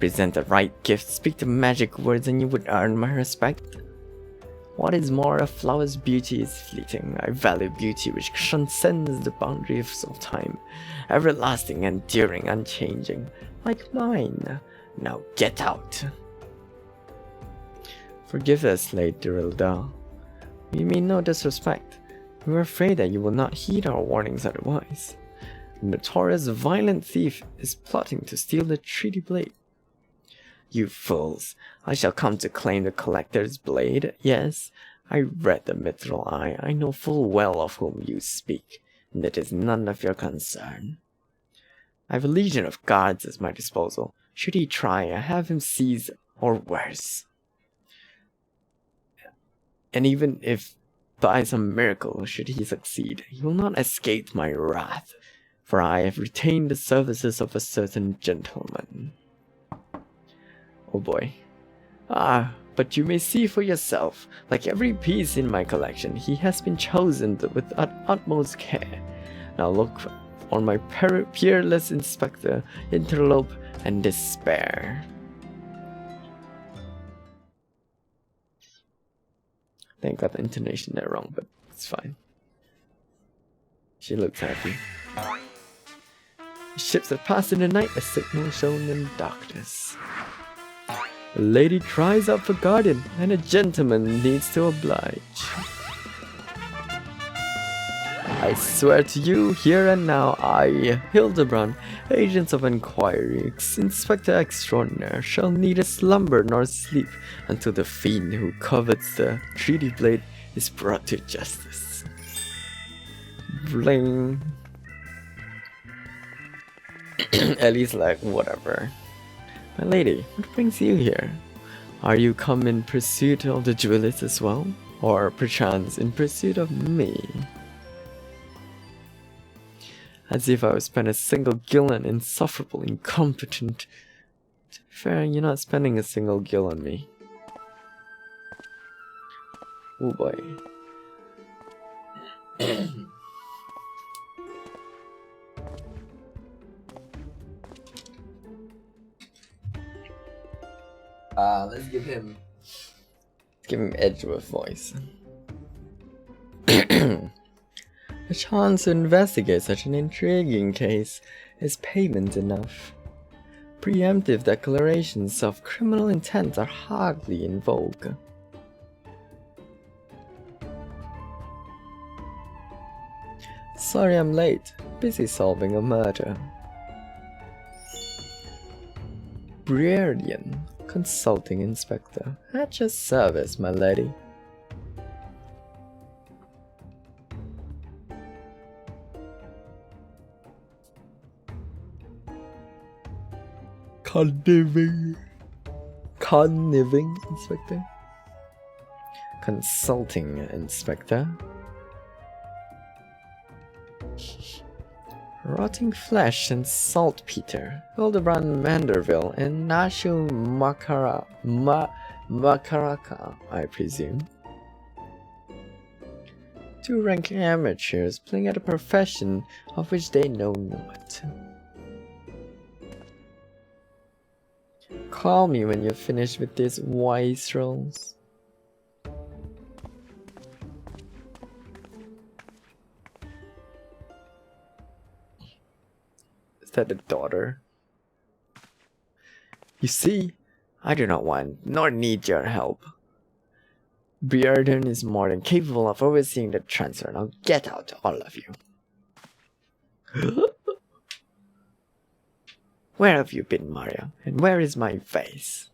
Present the right gift, speak the magic words, and you would earn my respect? What is more, a flower's beauty is fleeting. I value beauty which transcends the boundaries of time, everlasting, enduring, unchanging, like mine. Now get out. Forgive us, Lady Dirilda. We mean no disrespect. We were afraid that you will not heed our warnings otherwise. A notorious violent thief is plotting to steal the treaty blade. You fools, I shall come to claim the collector's blade. Yes, I read the mithril eye. I know full well of whom you speak, and it is none of your concern. I have a legion of guards at my disposal. Should he try, I have him seized, or worse. And even if by some miracle should he succeed, he will not escape my wrath, for I have retained the services of a certain gentleman. Oh boy. Ah, but you may see for yourself. Like every piece in my collection, he has been chosen with utmost care. Now look on my peerless inspector, interlope, and despair. I think I got the intonation there wrong, but it's fine. She looks happy. Ships that pass in the night, a signal shown in darkness. A lady cries out for guardian, and a gentleman needs to oblige. I swear to you, here and now, I, Hildibrand, agents of inquiry, inspector extraordinaire, shall neither slumber nor sleep until the fiend who covets the treaty blade is brought to justice. Bling. Ellie's like, whatever. My lady, what brings you here? Are you come in pursuit of the jewelers as well? Or perchance in pursuit of me? As if I would spend a single gil on insufferable, incompetent. To be fair, you're not spending a single gil on me. Oh boy. Let's give him Edgeworth voice. A chance to investigate such an intriguing case is payment enough. Preemptive declarations of criminal intent are hardly in vogue. Sorry I'm late. Busy solving a murder. Briardian, Consulting Inspector. At your service, my lady. Conniving Inspector. Consulting Inspector. Rotting flesh and saltpeter. Hildibrand Manderville and Nashu Makaraka, I presume. Two rank amateurs playing at a profession of which they know not. Call me when you're finished with these wise rolls. Is that a daughter? You see, I do not want nor need your help. Briarden is more than capable of overseeing the transfer. Now get out, all of you. Where have you been, Mario? And where is my vase?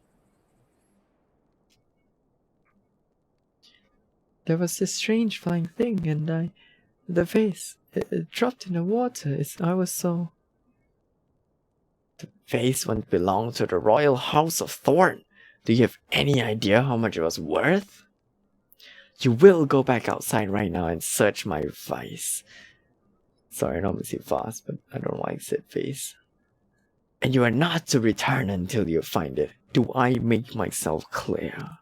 There was this strange flying thing, and the vase. It dropped in the water. I was so... The vase once belonged to the royal house of Thorn. Do you have any idea how much it was worth? You will go back outside right now and search my vase. Sorry, I normally say vase, but I don't like said vase. And you are not to return until you find it. Do I make myself clear?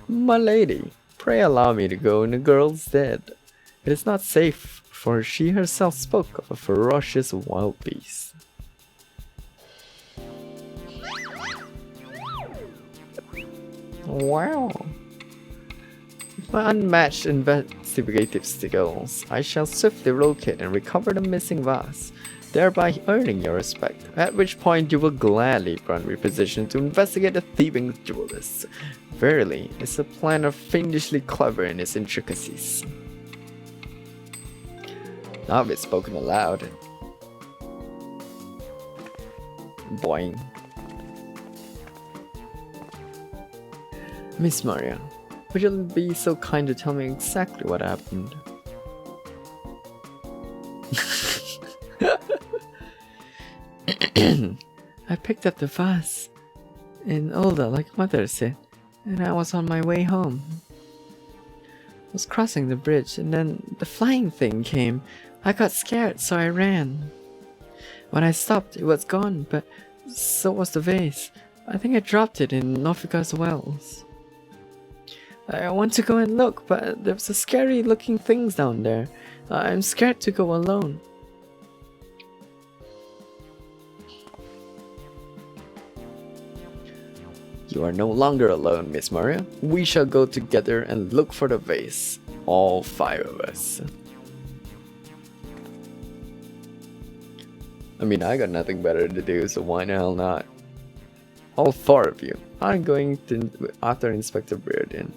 My lady, pray allow me to go in the girl's stead. It is not safe, for she herself spoke of a ferocious wild beast. Wow. With my unmatched investigative skills, I shall swiftly locate and recover the missing vase, thereby earning your respect, at which point you will gladly grant me position to investigate the thieving duelists. Verily, it's a plan of fiendishly clever in its intricacies. Now it's spoken aloud. Boing. Miss Maria, would you be so kind to tell me exactly what happened? I picked up the vase in Ulda, like Mother said, and I was on my way home. I was crossing the bridge, and then the flying thing came. I got scared, so I ran. When I stopped, it was gone, but so was the vase. I think I dropped it in Nofika's wells. I want to go and look, but there's a scary looking things down there. I'm scared to go alone. You are no longer alone, Miss Maria. We shall go together and look for the vase. All 5 of us. I mean, I got nothing better to do, so why the hell not? All 4 of you are going to after Inspector Bearden.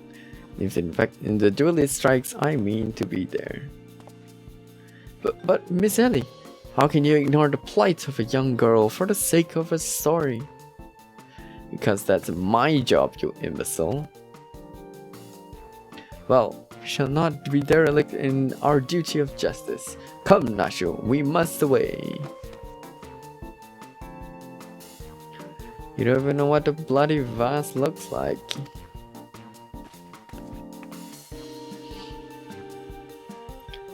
If in the duelist strikes, I mean to be there. But Miss Ellie, how can you ignore the plight of a young girl for the sake of a story? Because that's my job, you imbecile. Well, we shall not be derelict in our duty of justice. Come, Nashu, we must away. You don't even know what the bloody vase looks like.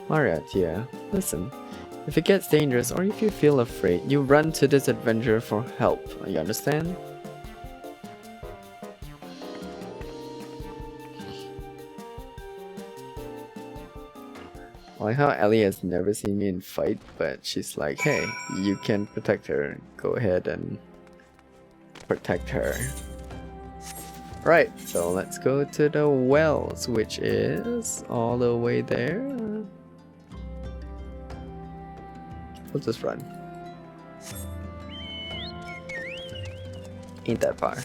Maria, dear, listen. If it gets dangerous or if you feel afraid, you run to this adventure for help. You understand? I like how Ellie has never seen me in fight, but she's like, hey, you can protect her. Go ahead and protect her. Right, so let's go to the wells, which is all the way there. We'll just run. Ain't that far.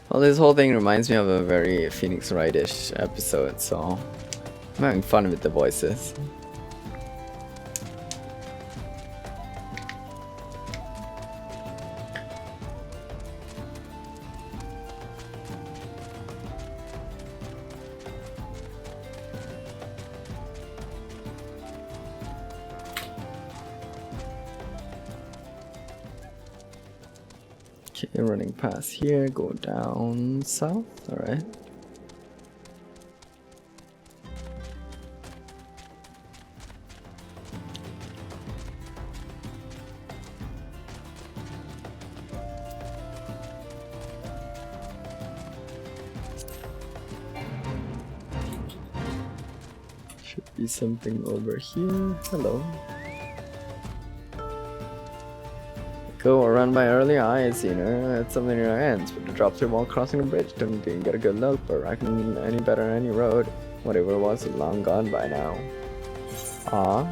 Well, this whole thing reminds me of a very Phoenix Wright-ish episode, so I'm having fun with the voices. Okay, running past here, go down south, alright. Should be something over here. Hello. Go or run by early eyes, you know, had something in our hands, but dropped it while crossing the bridge. Didn't get a good look, but reckon any better on any road. Whatever it was long gone by now. Ah.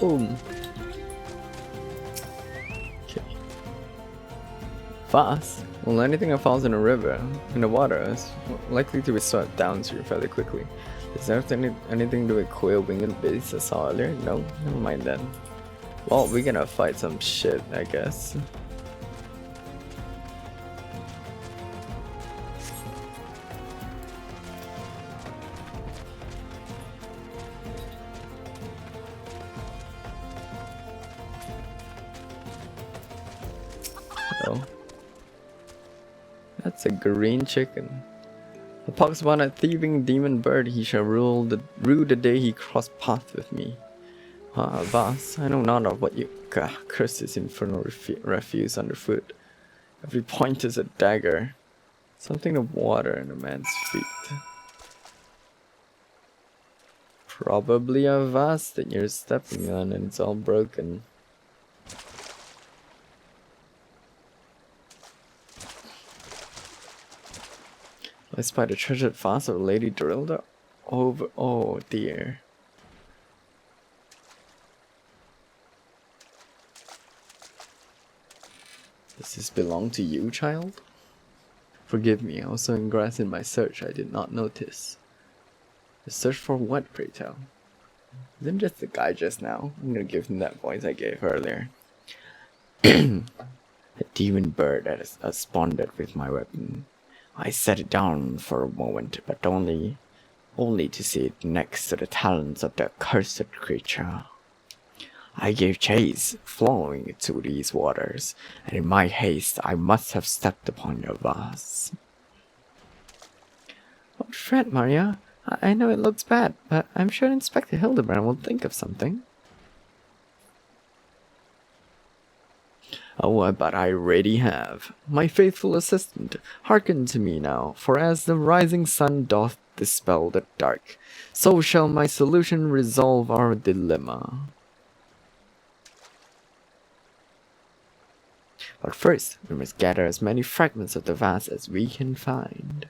Boom. Okay. Fast? Well, anything that falls in a river, in the water, is likely to be swept downstream fairly quickly. Is there anything to do with quail winged beasts I saw earlier? No? Never mind then. Well, we're gonna fight some shit, I guess. Oh. That's a green chicken. A pox upon a thieving demon bird, he shall rue the day he crossed paths with me. Ah, boss, I know not of what you curse this infernal refuse underfoot. Every point is a dagger. Something of water in a man's feet. Probably a vase that you're stepping on and it's all broken. I spied a treasured vase of Lady Dorilda over. Oh dear. Does this belong to you, child? Forgive me, I was so engrossed in my search I did not notice. The search for what, pray tell? Isn't just the guy just now? I'm gonna give him that voice I gave earlier. A demon bird that has responded with my weapon. I set it down for a moment, but only to see it next to the talons of the accursed creature. I gave chase, following it to these waters, and in my haste I must have stepped upon your vase. Don't fret, Maria. I know it looks bad, but I'm sure Inspector Hildibrand will think of something. Oh, but I already have. My faithful assistant, hearken to me now, for as the rising sun doth dispel the dark, so shall my solution resolve our dilemma. But first, we must gather as many fragments of the vase as we can find.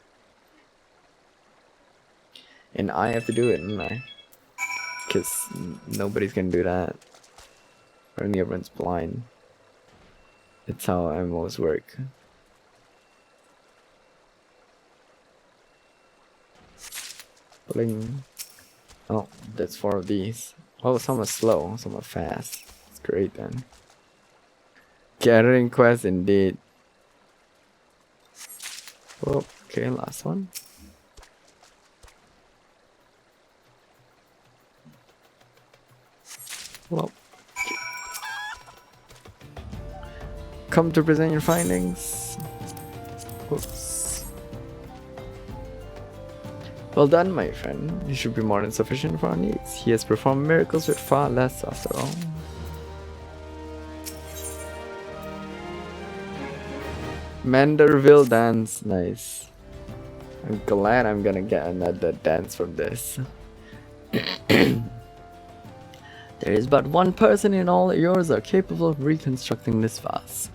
And I have to do it, don't I? Because nobody's gonna do that. Only everyone's blind. That's how MMOs work. Bling. Oh, that's 4 of these. Oh, some are slow, some are fast. It's great then. Gathering quest indeed. Oh, okay, last one. Well, come to present your findings. Whoops. Well done, my friend. You should be more than sufficient for our needs. He has performed miracles with far less, after all. Manderville dance, nice. I'm glad I'm gonna get another dance from this. There is but one person in all yours are capable of reconstructing this vase.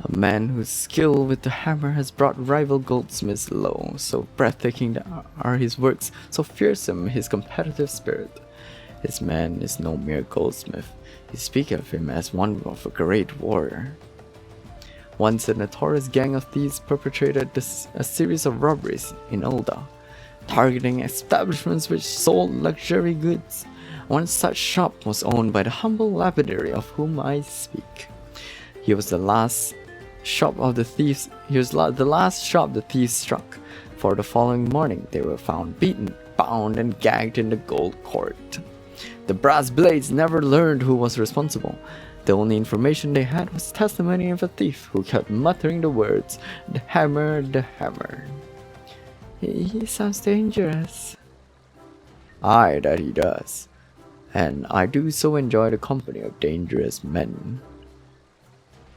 A man whose skill with the hammer has brought rival goldsmiths low. So breathtaking are his works, so fearsome his competitive spirit. This man is no mere goldsmith. You speak of him as one of a great warrior. Once a notorious gang of thieves perpetrated a series of robberies in Ulda, targeting establishments which sold luxury goods. One such shop was owned by the humble lapidary of whom I speak. He was the last shop the thieves struck, for the following morning they were found beaten, bound and gagged in the gold court. The brass blades never learned who was responsible. The only information they had was testimony of a thief who kept muttering the words, "The hammer, the hammer." He sounds dangerous. Aye, that he does. And I do so enjoy the company of dangerous men.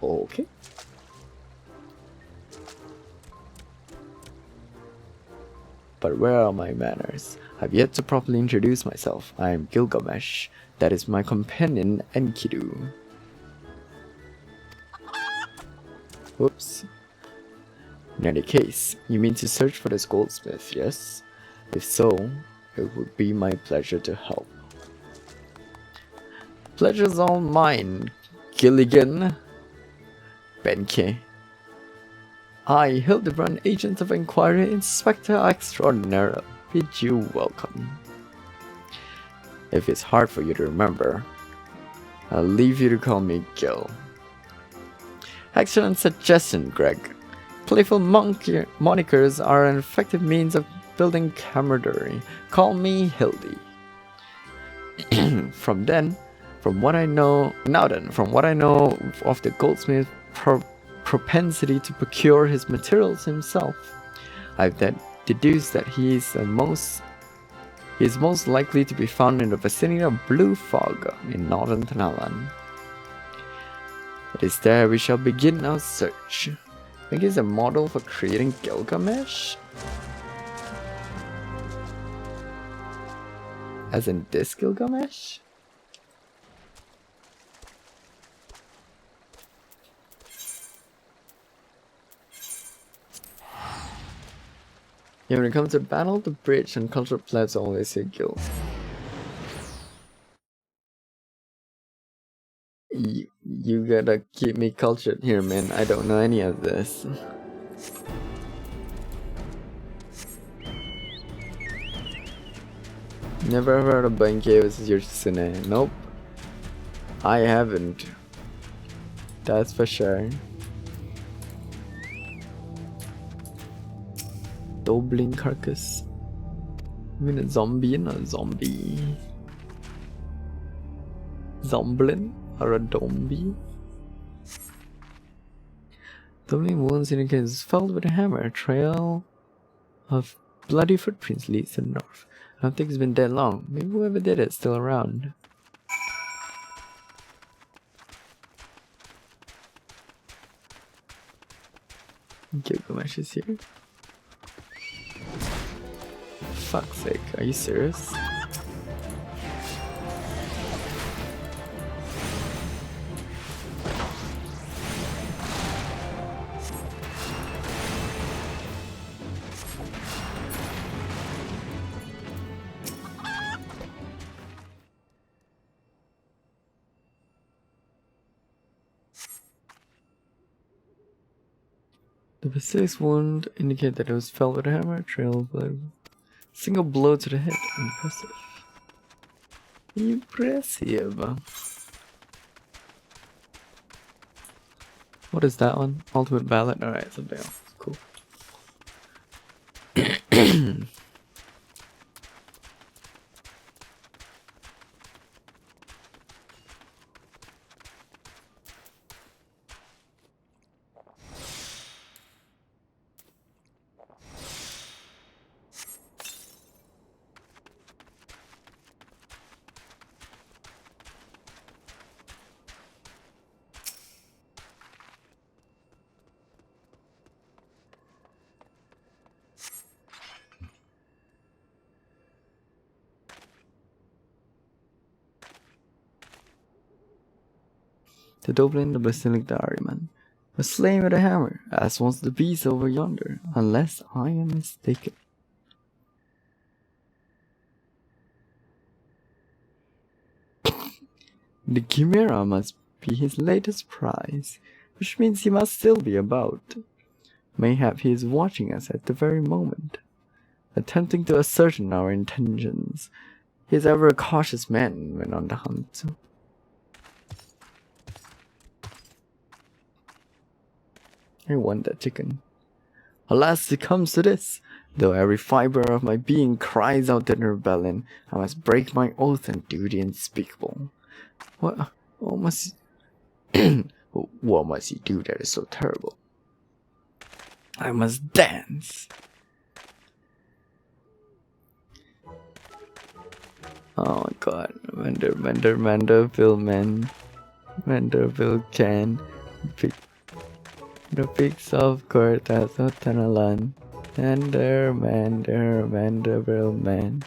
Okay. But where are my manners? I've yet to properly introduce myself. I am Gilgamesh. That is my companion, Enkidu. Whoops. In any case, you mean to search for this goldsmith, yes? If so, it would be my pleasure to help. pleasure's all mine, Gilligan. Benke. I, Hildibrand, Agent of Inquiry, Inspector Extraordinaire, bid you welcome. If it's hard for you to remember, I'll leave you to call me Gil. Excellent suggestion, Greg. Playful monikers are an effective means of building camaraderie. Call me Hildy. From what I know of the goldsmith's propensity to procure his materials himself, I've deduced that he is most likely to be found in the vicinity of Blue Fog in northern Tanalan. It is there we shall begin our search. I think he's a model for creating Gilgamesh? As in this Gilgamesh? Yeah, when it comes to battle, the bridge and cultural plebs always say Gil. You gotta keep me cultured here, man. I don't know any of this. Never heard of Benkei vs. Yoshitsune. Nope. I haven't. That's for sure. Doubling carcass. I mean a zombie and a zombie. Zomblin or a zombie. Doubling wounds indicates felled with a hammer. A trail of bloody footprints leads to the north. I don't think it's been that long. Maybe whoever did it's still around. Gilgamesh is here. Fuck's sake, are you serious? The Basilisk's wound indicated that it was felled with a hammer, trail of blood. Single blow to the head. Impressive. Impressive. What is that one? Ultimate Ballad? Alright, something else. Cool. The Dublin, the Basilic, the Ahriman was slain with a hammer, as was the beast over yonder, unless I am mistaken. The Chimera must be his latest prize, which means he must still be about. Mayhap he is watching us at the very moment, attempting to ascertain our intentions. He is ever a cautious man when on the hunt. I want that chicken. Alas, it comes to this. Though every fiber of my being cries out in rebellion, I must break my oath and do the unspeakable. What must what must he do that is so terrible? I must dance. Oh my god. Vanderbilt can. The pigs of Cortas of Tanalan. Vanderbilt man.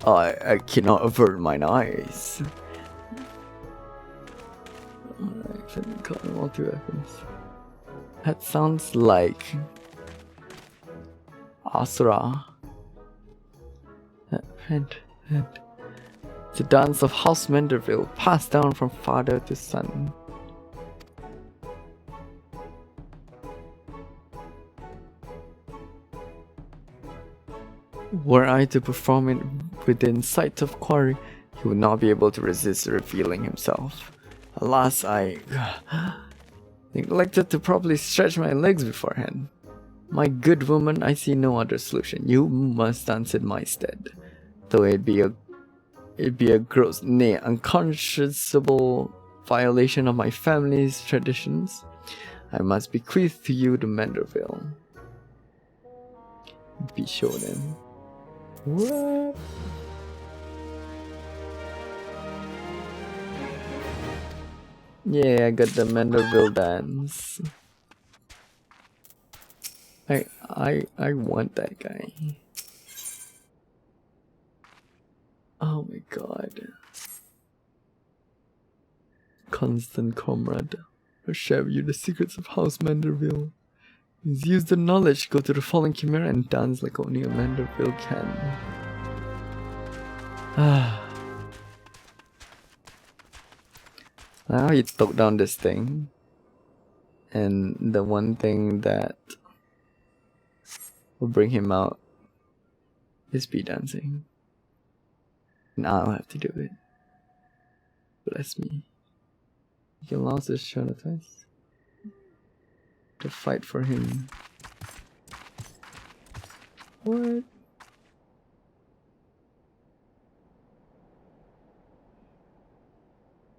I cannot avert mine eyes. Alright, call multi-weapons. That sounds like Asura. and the dance of House Manderville passed down from father to son. Were I to perform it within sight of Quarry, he would not be able to resist revealing himself. Alas, I neglected to properly stretch my legs beforehand. My good woman, I see no other solution. You must dance in my stead. Though it'd be a gross, nay, unconscionable violation of my family's traditions, I must bequeath to you the Manderville. Be sure then. What? Yeah, I got the Manderville dance. I want that guy. Oh my god. Constant comrade, I'll share with you the secrets of House Manderville. Use the knowledge, go to the fallen chimera and dance like only a Manderville can. Now he took down this thing. And the one thing that will bring him out is speed dancing. And I'll have to do it. Bless me. You can lose this shot twice. To fight for him. What?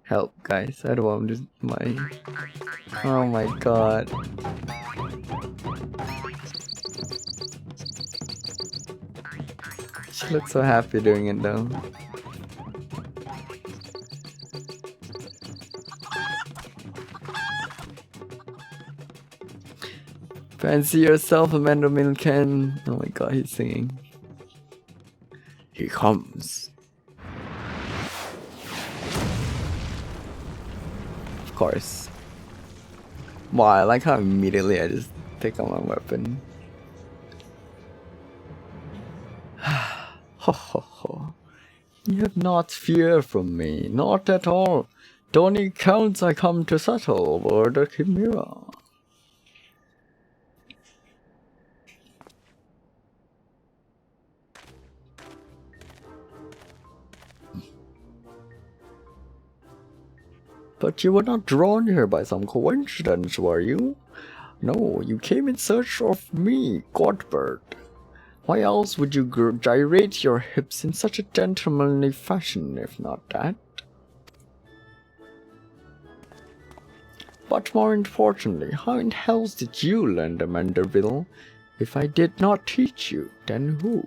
Help, guys. I don't want to do my... Oh my god. She looks so happy doing it though. Fancy yourself, Amanda Milken. Oh my god, he's singing. He comes. Of course. Wow, I like how immediately I just take out my weapon. Ho ho ho. You have not fear from me, not at all. The only counts I come to settle over the chimera. But you were not drawn here by some coincidence, were you? No, you came in search of me, Godbird. Why else would you gyrate your hips in such a gentlemanly fashion, if not that? But more importantly, how in hell did you learn the Manderville? If I did not teach you, then who?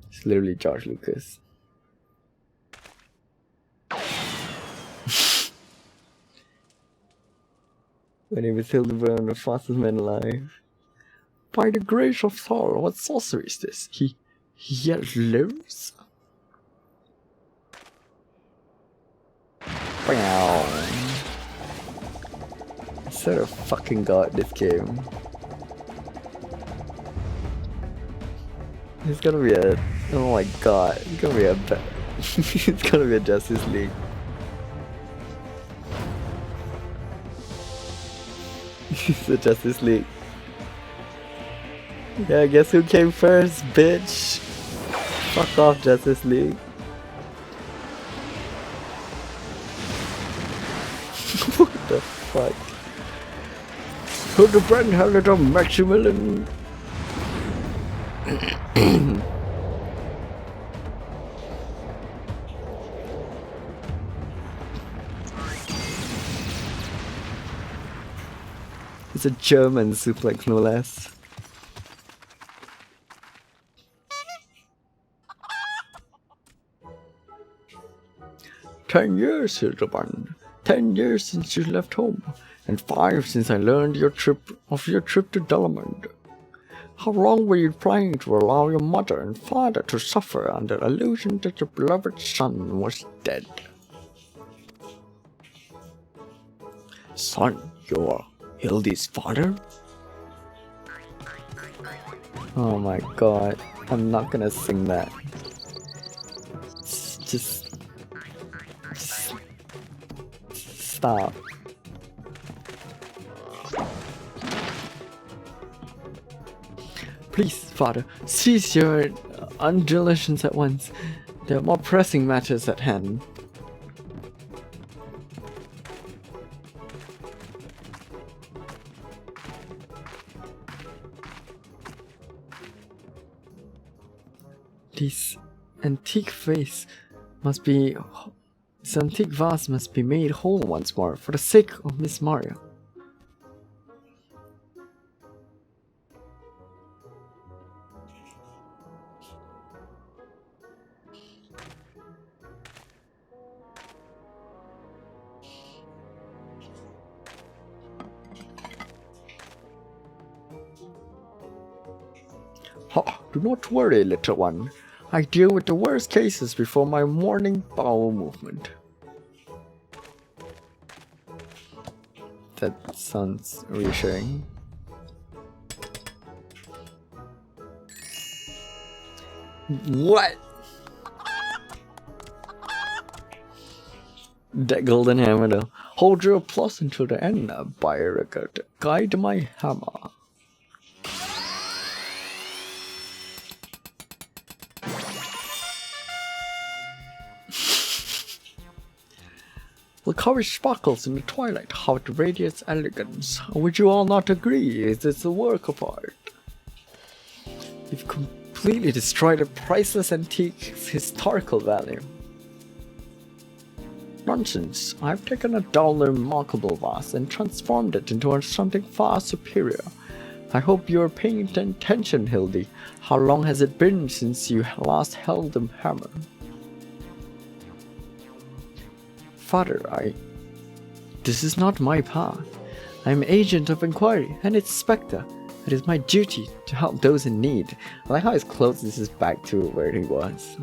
It's literally George Lucas. My name is Hildibrand, the fastest man alive. By the grace of Thor, what sorcery is this? He yet lives? Wow. I sort of fucking got this game. It's gonna be a... Oh my god, it's gonna be a... It's gonna be a Justice League. It's the Justice League. Yeah, guess who came first, bitch? Fuck off, Justice League. What the fuck? Hildibrand had it on Maximilian. It's a German suplex, no less. "10 years, Hildibrand. 10 years since you left home, and 5 since I learned your trip to Delmond. How long were you planning to allow your mother and father to suffer under the illusion that your beloved son was dead?" Son, you're Hildy's father? Oh my god, I'm not gonna sing that. Just stop. Please, father, cease your undulations at once. There are more pressing matters at hand. This antique vase must be... This antique vase must be made whole once more for the sake of Miss Mario. Do not worry, little one. I deal with the worst cases before my morning bowel movement. That sounds reassuring. What? That golden hammer though. Hold your applause until the end, buyer. Guide my hammer. Look how it sparkles in the twilight, how it radiates elegance. Would you all not agree? Is this a work of art? You've completely destroyed a priceless antique's historical value. Nonsense. I've taken a dull, remarkable vase and transformed it into something far superior. I hope you're paying attention, Hildy. How long has it been since you last held the hammer? Father, This is not my path. I am agent of inquiry and inspector. It is my duty to help those in need. I like how his clothes is back to where he was.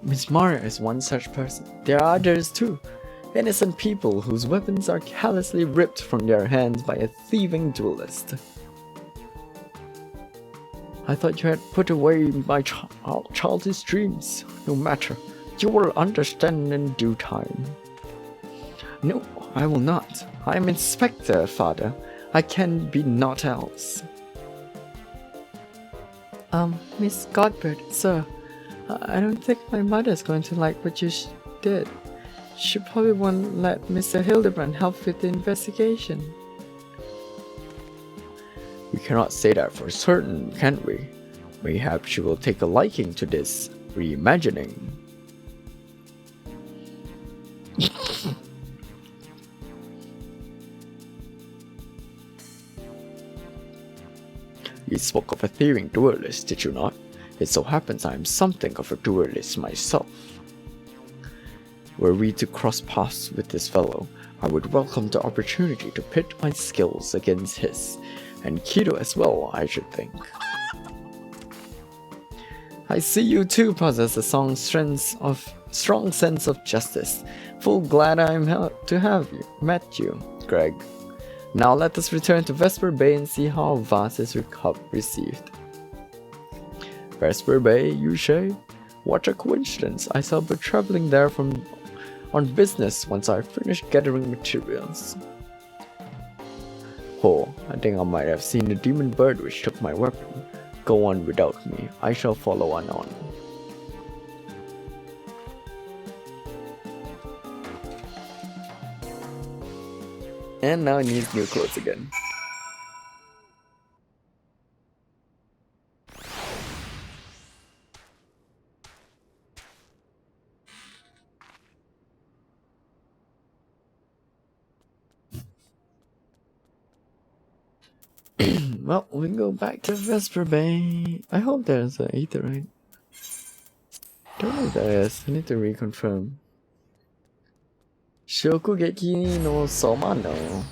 Miss Mario is one such person. There are others too. Innocent people whose weapons are callously ripped from their hands by a thieving duelist. I thought you had put away my childish dreams. No matter. You will understand in due time. No, I will not. I am Inspector, Father. I can be naught else. Miss Godbert, sir. I don't think my mother's going to like what you did. She probably won't let Mr. Hildibrand help with the investigation. We cannot say that for certain, can we? Mayhap she will take a liking to this reimagining. You spoke of a thieving duelist, did you not? It so happens I am something of a duelist myself. Were we to cross paths with this fellow, I would welcome the opportunity to pit my skills against his, and Kido as well, I should think. I see you too possess a strong sense of justice. Full glad I am to have met you, Greg. Now let us return to Vesper Bay and see how Vase is received. Vesper Bay, you say? What a coincidence! I shall be traveling there on business once I finish gathering materials. Oh, I think I might have seen the demon bird which took my weapon. Go on without me. I shall follow on. And now he needs new clothes again. Well, we go back to Vesper Bay. I hope there's a etherite. Don't know if there is. I need to reconfirm. Shokugeki no Soma no.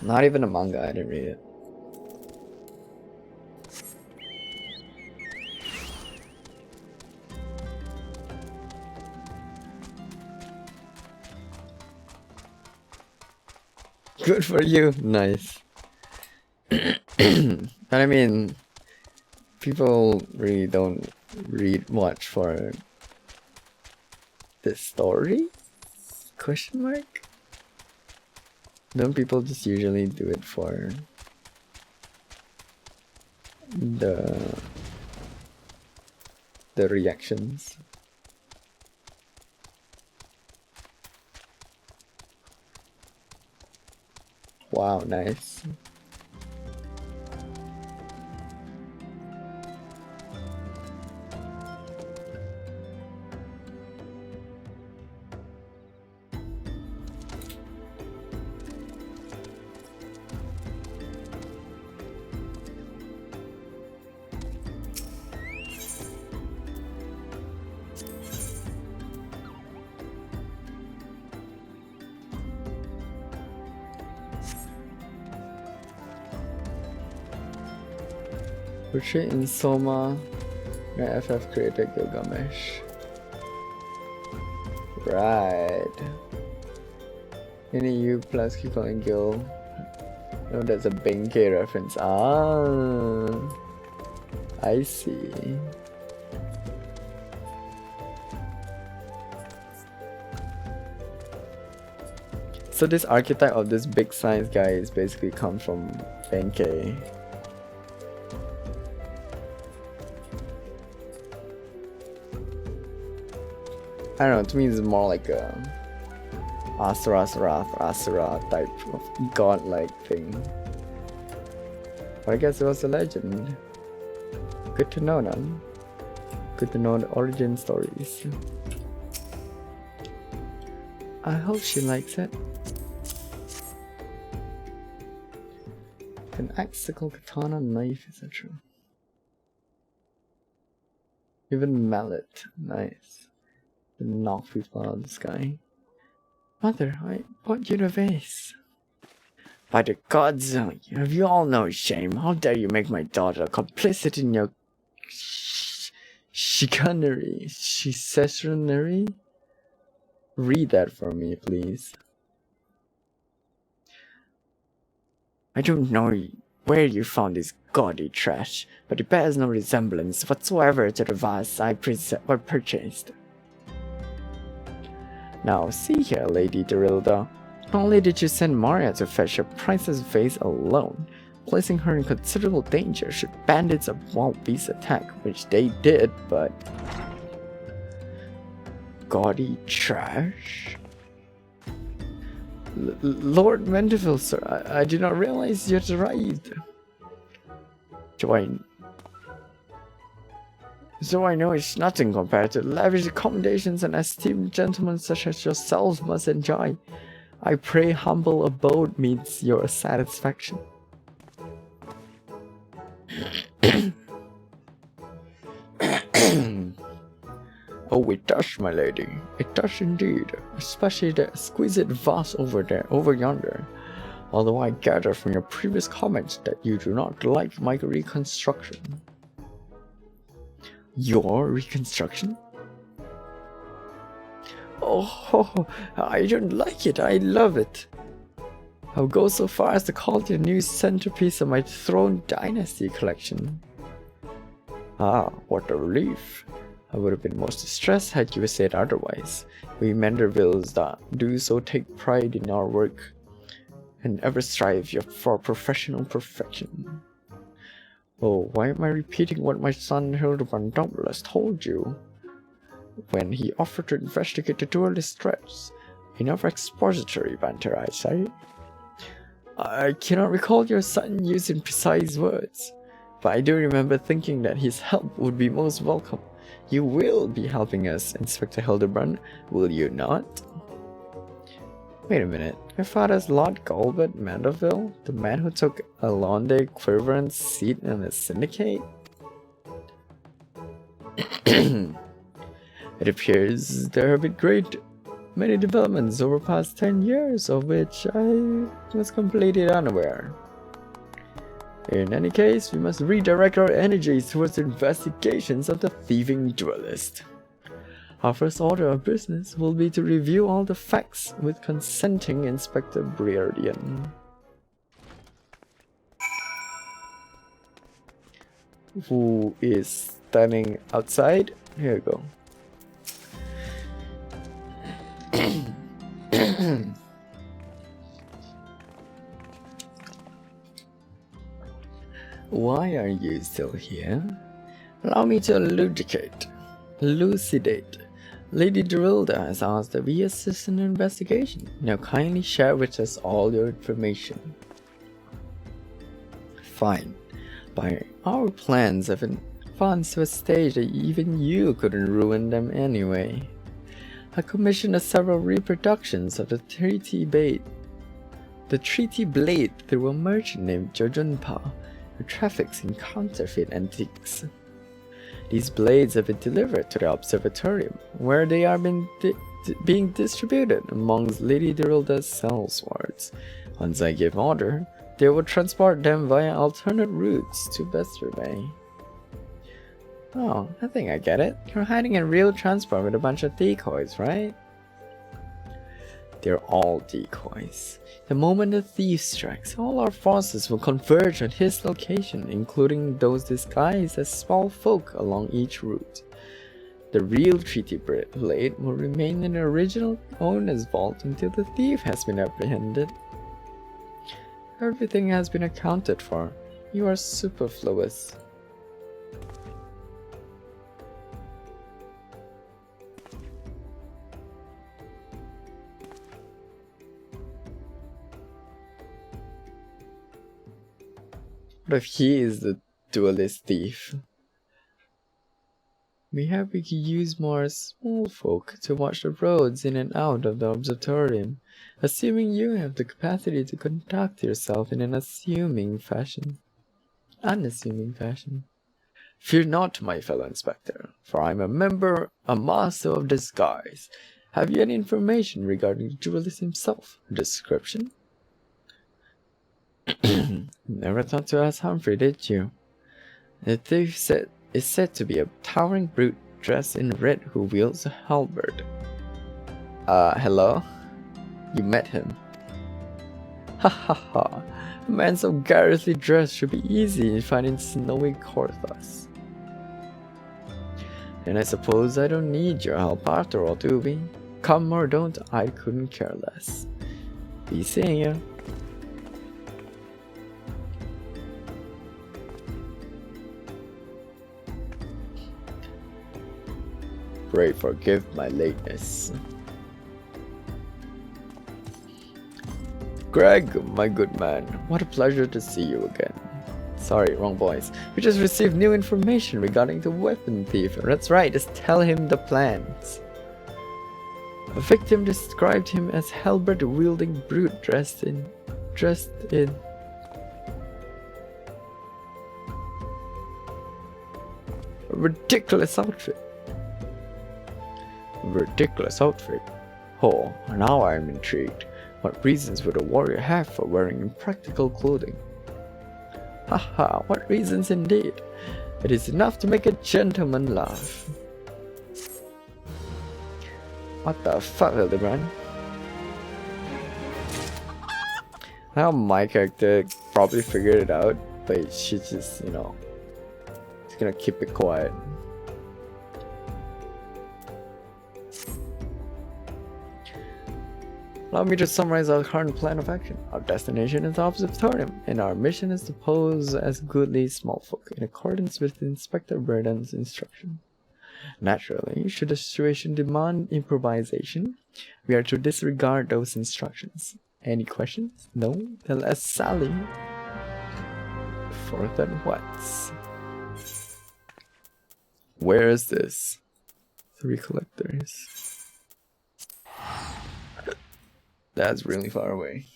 Not even a manga, I didn't read it. Good for you. Nice. But I mean, people really don't read much for the story? Question mark? Don't people just usually do it for the reactions? Wow, nice. Portrait in Soma, my FF creator Gilgamesh. Right. Any U plus keep calling Gil. No, that's a Benkei reference. Ah, I see. So this archetype of this big science guy is basically come from Benkei. I don't know, to me it's more like a Asura type of godlike thing. But I guess it was a legend. Good to know them. Good to know the origin stories. I hope she likes it. An axial katana, knife, etc. Even mallet, nice. To knock people out of the sky. Mother, I bought you the vase. By the gods, have you all no shame? How dare you make my daughter complicit in your chicanery? Chicanery? Read that for me, please. I don't know where you found this gaudy trash, but it bears no resemblance whatsoever to the vase I purchased. Now, see here, Lady Dorilda. Not only did you send Maria to fetch your princess vase alone, placing her in considerable danger should bandits of wild beasts attack, which they did, but... Gaudy trash? Lord Mandeville, sir, I did not realize you had arrived. So I know it's nothing compared to the lavish accommodations an esteemed gentleman such as yourselves must enjoy. I pray humble abode meets your satisfaction. Oh, it does, my lady. It does indeed. Especially the exquisite vase over yonder. Although I gather from your previous comments that you do not like my reconstruction. Your reconstruction? Oh, I don't like it. I love it. I'll go so far as to call it a new centerpiece of my Throne Dynasty collection. Ah, what a relief. I would have been most distressed had you said otherwise. We Mandervilles that do so take pride in our work and ever strive for professional perfection. Oh, why am I repeating what my son Hildibrand Doubtless told you when he offered to investigate the duelist threats? Enough expository banter, I say. I cannot recall your son using precise words, but I do remember thinking that his help would be most welcome. You will be helping us, Inspector Hildibrand, will you not? Wait a minute, your father's Lord Galbert Mandeville? The man who took Alonde Quiverant's seat in the syndicate? It appears there have been many developments over the past 10 years, of which I was completely unaware. In any case, we must redirect our energies towards investigations of the thieving duelist. Our first order of business will be to review all the facts with consenting Inspector Breardian. Who is standing outside? Here we go. Why are you still here? Allow me to elucidate. Lady Derilda has asked that we assist in the investigation. Now kindly share with us all your information. Fine. By our plans have advanced to a stage that even you couldn't ruin them anyway. I commissioned several reproductions of the treaty blade through a merchant named Jojunpa, who traffics in counterfeit antiques. These blades have been delivered to the observatorium, where they are being distributed amongst Lady Derilda's sellswords. Once I give order, they will transport them via alternate routes to Westerway. Oh, I think I get it. You're hiding in real transport with a bunch of decoys, right? They're all decoys. The moment the thief strikes, all our forces will converge on his location, including those disguised as small folk along each route. The real treaty blade will remain in the original owner's vault until the thief has been apprehended. Everything has been accounted for. You are superfluous. What if he is the duelist thief? We could use more small folk to watch the roads in and out of the observatorium, assuming you have the capacity to conduct yourself in an unassuming fashion. Fear not, my fellow inspector, for I am a master of disguise. Have you any information regarding the duelist himself? A description? Never thought to ask Humphrey, did you? The thief is said to be a towering brute dressed in red who wields a halberd. Hello? You met him? Ha ha ha. A man so garishly dressed should be easy to find in snowy Corthus. And I suppose I don't need your help after all, do we? Come or don't, I couldn't care less. Be seeing you. Pray forgive my lateness. Greg, my good man, what a pleasure to see you again. Sorry, wrong voice. We just received new information regarding the weapon thief. That's right, just tell him the plans. A victim described him as halberd-wielding brute dressed in a ridiculous outfit. Oh, now I am intrigued. What reasons would a warrior have for wearing impractical clothing? Haha, what reasons indeed. It is enough to make a gentleman laugh. What the fuck, Hildibrand? Now my character probably figured it out, but she just, she's gonna keep it quiet. Allow me to summarize our current plan of action. Our destination is the observatorium, and our mission is to pose as goodly small folk in accordance with Inspector Breardian's instruction. Naturally, should the situation demand improvisation, we are to disregard those instructions. Any questions? No? Then let's sally. Forth at once. Where is this? 3 collectors. That's really far away.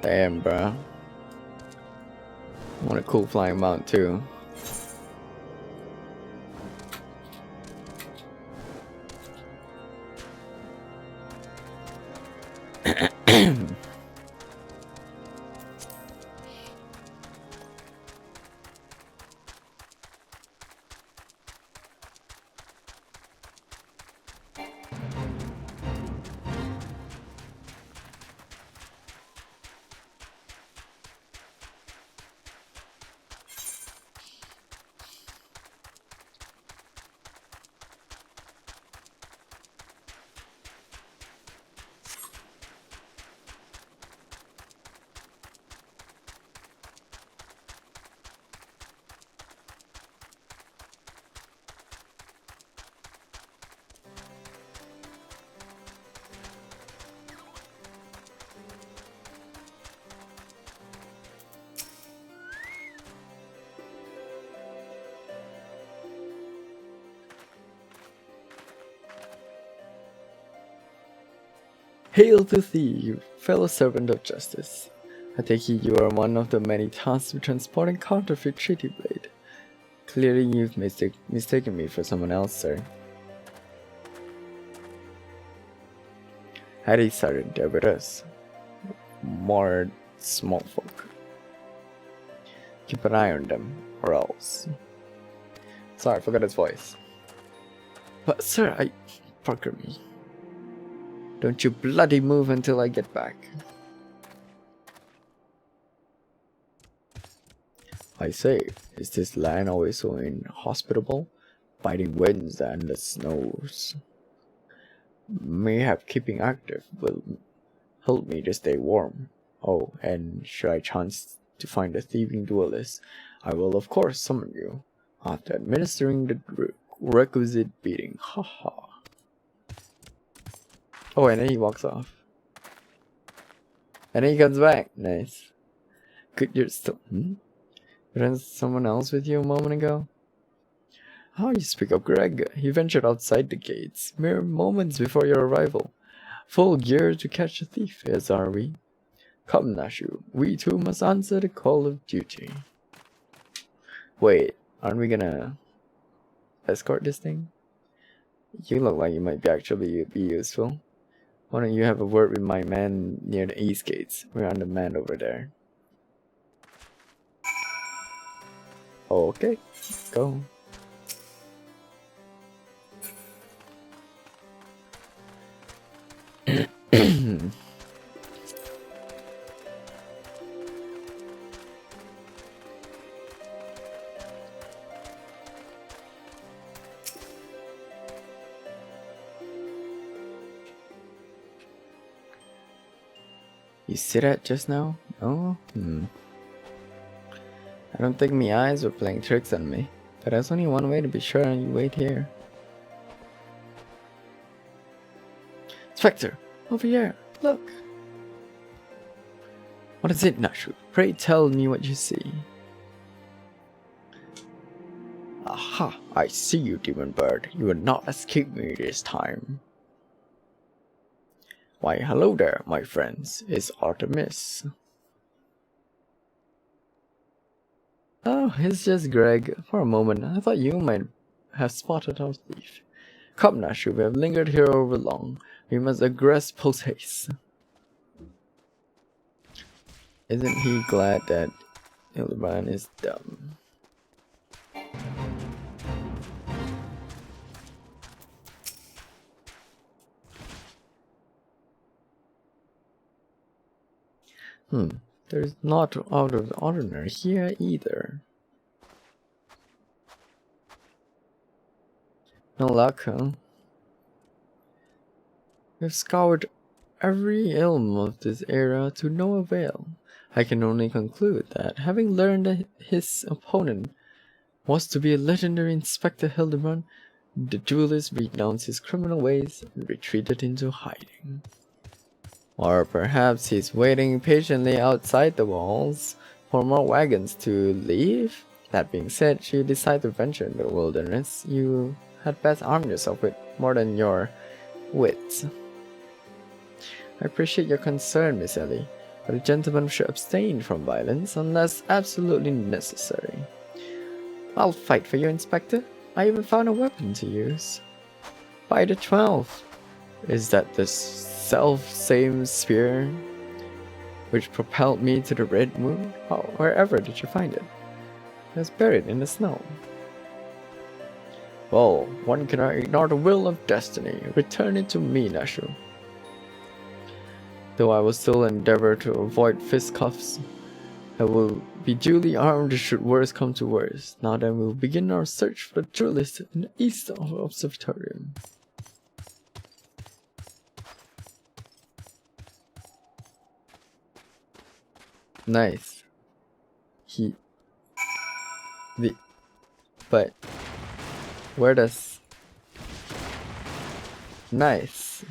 Damn, bro. I want a cool flying mount too. Hail to thee, fellow servant of justice. I take it you are one of the many tasked with transporting counterfeit treaty blade. Clearly you've mistaken me for someone else, sir. Harry's aren't there with us. More small folk. Keep an eye on them, or else. Sorry, I forgot his voice. But sir, Parker me. Don't you bloody move until I get back. I say, is this land always so inhospitable? Biting winds and the snows. Mayhap keeping active will help me to stay warm. Oh, and should I chance to find a thieving duelist, I will of course summon you, after administering the requisite beating. Haha. Oh, and then he walks off. And then he comes back. Nice. Good, you're still... Wasn't someone else with you a moment ago? How you speak of Greg. He ventured outside the gates, mere moments before your arrival. Full gear to catch a thief, as are we. Come, Nashu, we too must answer the call of duty. Wait, aren't we gonna escort this thing? You look like you might actually be useful. Why don't you have a word with my man near the east gates? We're undermanned over there. Okay, go. You see that just now? No? I don't think my eyes were playing tricks on me, but there's only one way to be sure, and you wait here. Spectre, over here, look! What is it, Nashu? Pray tell me what you see. Aha, I see you, demon bird. You will not escape me this time. Why, hello there, my friends. It's Artemis. Oh, it's just Greg. For a moment, I thought you might have spotted our thief. Come, Nashu, we have lingered here over long. We must aggress post-haste. Isn't he glad that Hildibrand is dumb? There's not out of the ordinary here either. No luck, huh? We've scoured every elm of this era to no avail. I can only conclude that, having learned that his opponent was to be a legendary Inspector Hildibrand, the duelist renounced his criminal ways and retreated into hiding. Or perhaps he's waiting patiently outside the walls for more wagons to leave? That being said, should you decide to venture in the wilderness, you had best arm yourself with more than your wits. I appreciate your concern, Miss Ellie, but a gentleman should abstain from violence unless absolutely necessary. I'll fight for you, Inspector. I even found a weapon to use. By the 12. Is that the self-same spear which propelled me to the Red Moon? Oh, wherever did you find it? It was buried in the snow. Well, one cannot ignore the will of destiny. Return it to me, Nashu. Though I will still endeavor to avoid fistcuffs, I will be duly armed should worse come to worse. Now then, we will begin our search for the duelist in the east of the observatorium. Nice. But where does... Nice.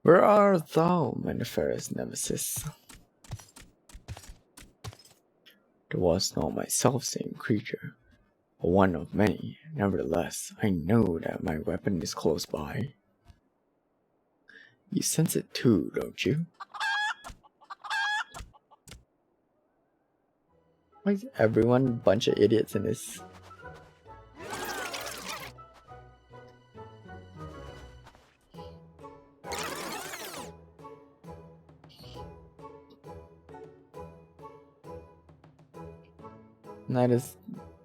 Where art thou, my nefarious nemesis? There was not my self-same creature, but one of many. Nevertheless, I know that my weapon is close by. You sense it too, don't you? Why is everyone a bunch of idiots in this? Not just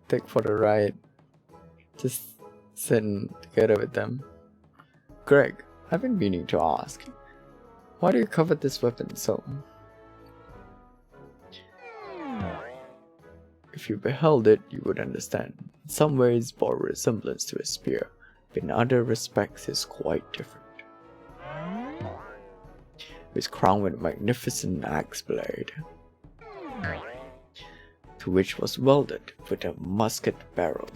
take for the ride. Just sitting together with them. Greg, I've been meaning to ask. Why do you covet this weapon so? If you beheld it, you would understand. In some ways, it bore resemblance to a spear, but in other respects, it's quite different. It was crowned with a magnificent axe blade, to which was welded with a musket barrel.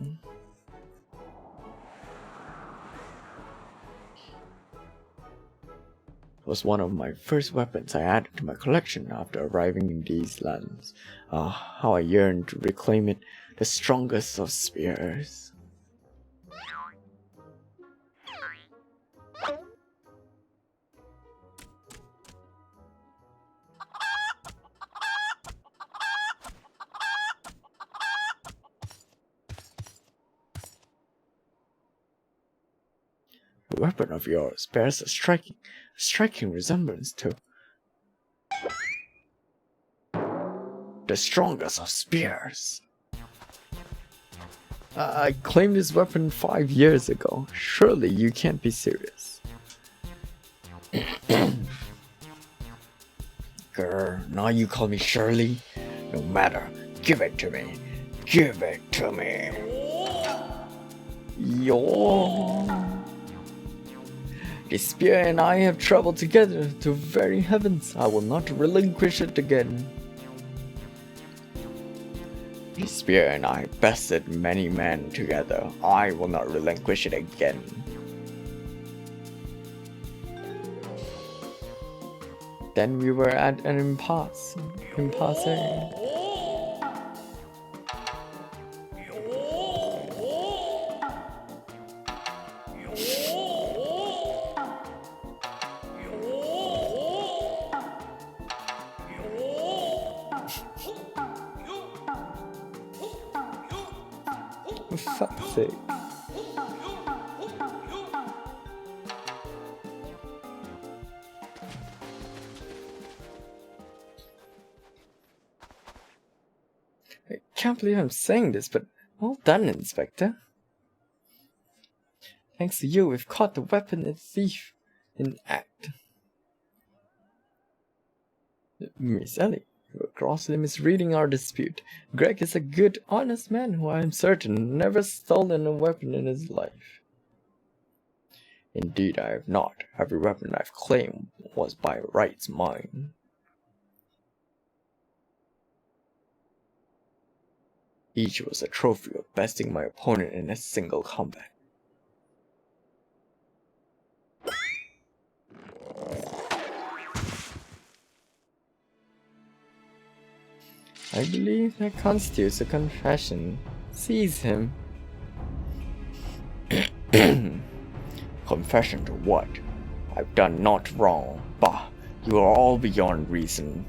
It was one of my first weapons I added to my collection after arriving in these lands. Ah, how I yearned to reclaim it, the strongest of spears. The weapon of yours bears a striking resemblance to the strongest of spears. I claimed this weapon 5 years ago. Surely you can't be serious. Grr, now you call me Shirley? No matter, give it to me. Give it to me. Yo. The spear and I have traveled together to very heavens. I will not relinquish it again. The spear and I bested many men together. I will not relinquish it again. Then we were at an impasse. For fuck's sake. I can't believe I'm saying this, but well done, Inspector. Thanks to you, we've caught the weapon and thief in act. Miss Ellie, you are grossly misreading our dispute. Greg is a good, honest man who I am certain never stolen a weapon in his life. Indeed, I have not. Every weapon I've claimed was by rights mine. Each was a trophy of besting my opponent in a single combat. I believe that constitutes a confession. Seize him. Confession to what? I've done naught wrong. Bah, you are all beyond reason.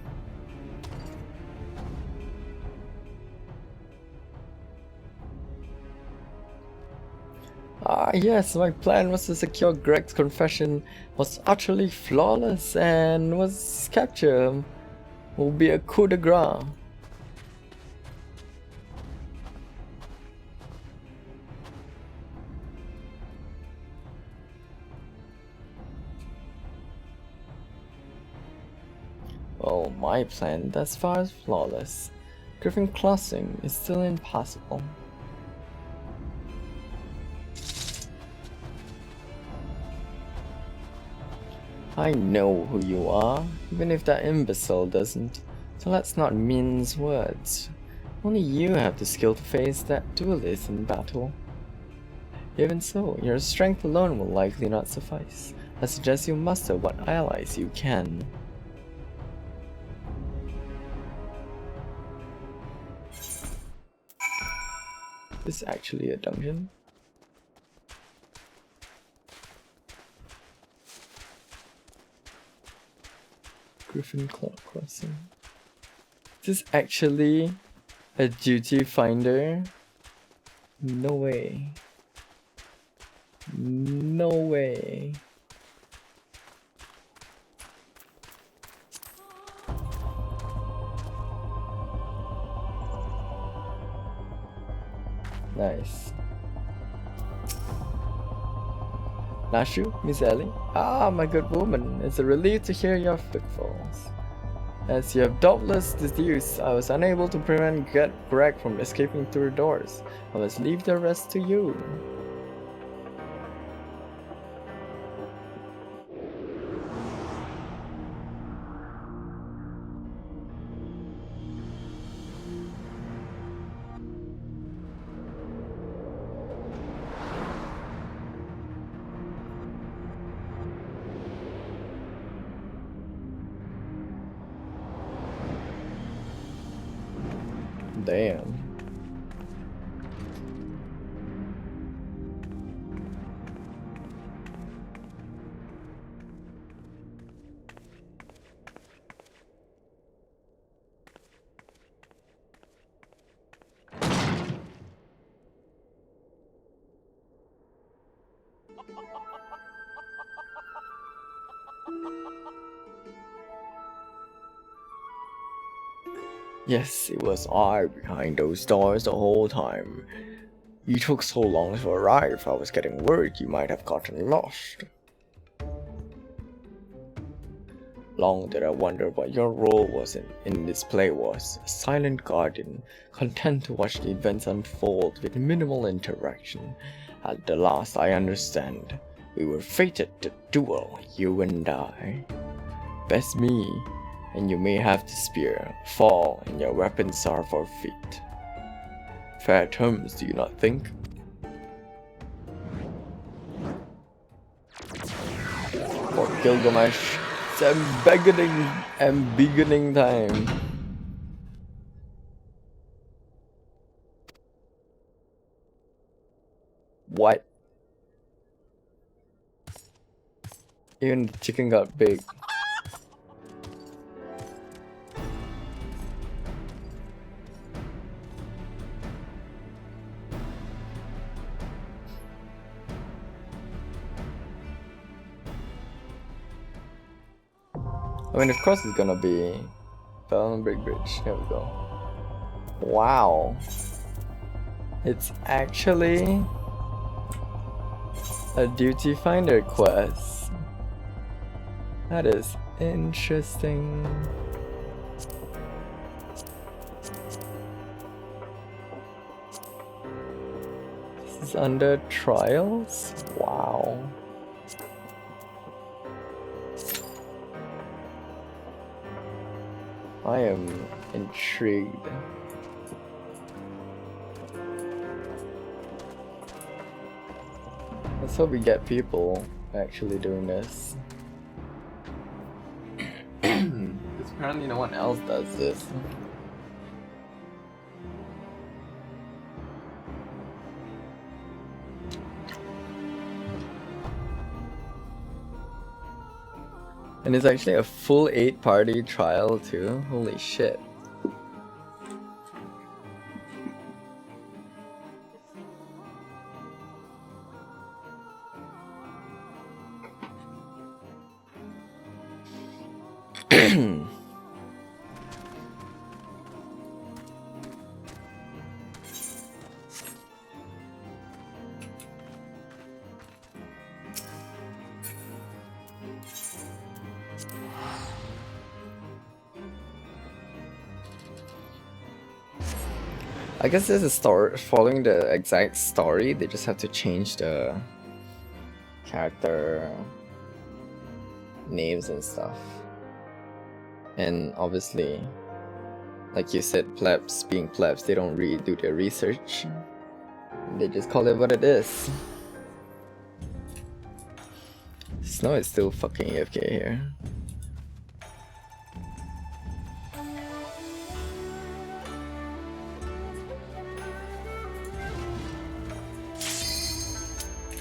Ah yes, my plan was to secure Greg's confession was utterly flawless and was capture will be a coup de grace. Well, my plan thus far is flawless. Griffin crossing is still impossible. I know who you are, even if that imbecile doesn't, so let's not mince words. Only you have the skill to face that duelist in battle. Even so, your strength alone will likely not suffice. I suggest you muster what allies you can. This is actually a dungeon. Griffin Claw Crossing. This is actually a duty finder. No way. No way. Nice. Nashu, Miss Ellie? Ah, my good woman, it's a relief to hear your footfalls. As you have doubtless deduced, I was unable to prevent Greg from escaping through the doors. I must leave the rest to you. Damn. Yes, it was I behind those doors the whole time. You took so long to arrive, I was getting worried you might have gotten lost. Long did I wonder what your role was in this play was, a silent guardian, content to watch the events unfold with minimal interaction. At the last I understand, we were fated to duel, you and I. Best me, and you may have the spear, fall, and your weapons are for feet. Fair terms, do you not think? For Gilgamesh, it's beginning time. What? Even the chicken got big. I mean, of course it's gonna be fell on Big Bridge. Here we go. Wow. It's actually a duty finder quest. That is interesting. This is under trials? Wow. I am intrigued. Let's hope we get people actually doing this. Because apparently no one else does this. And it's actually a full 8-party trial too. Holy shit. I guess this is following the exact story, they just have to change the character names and stuff. And obviously, like you said, plebs being plebs, they don't really do their research. They just call it what it is. Snow is still fucking AFK here.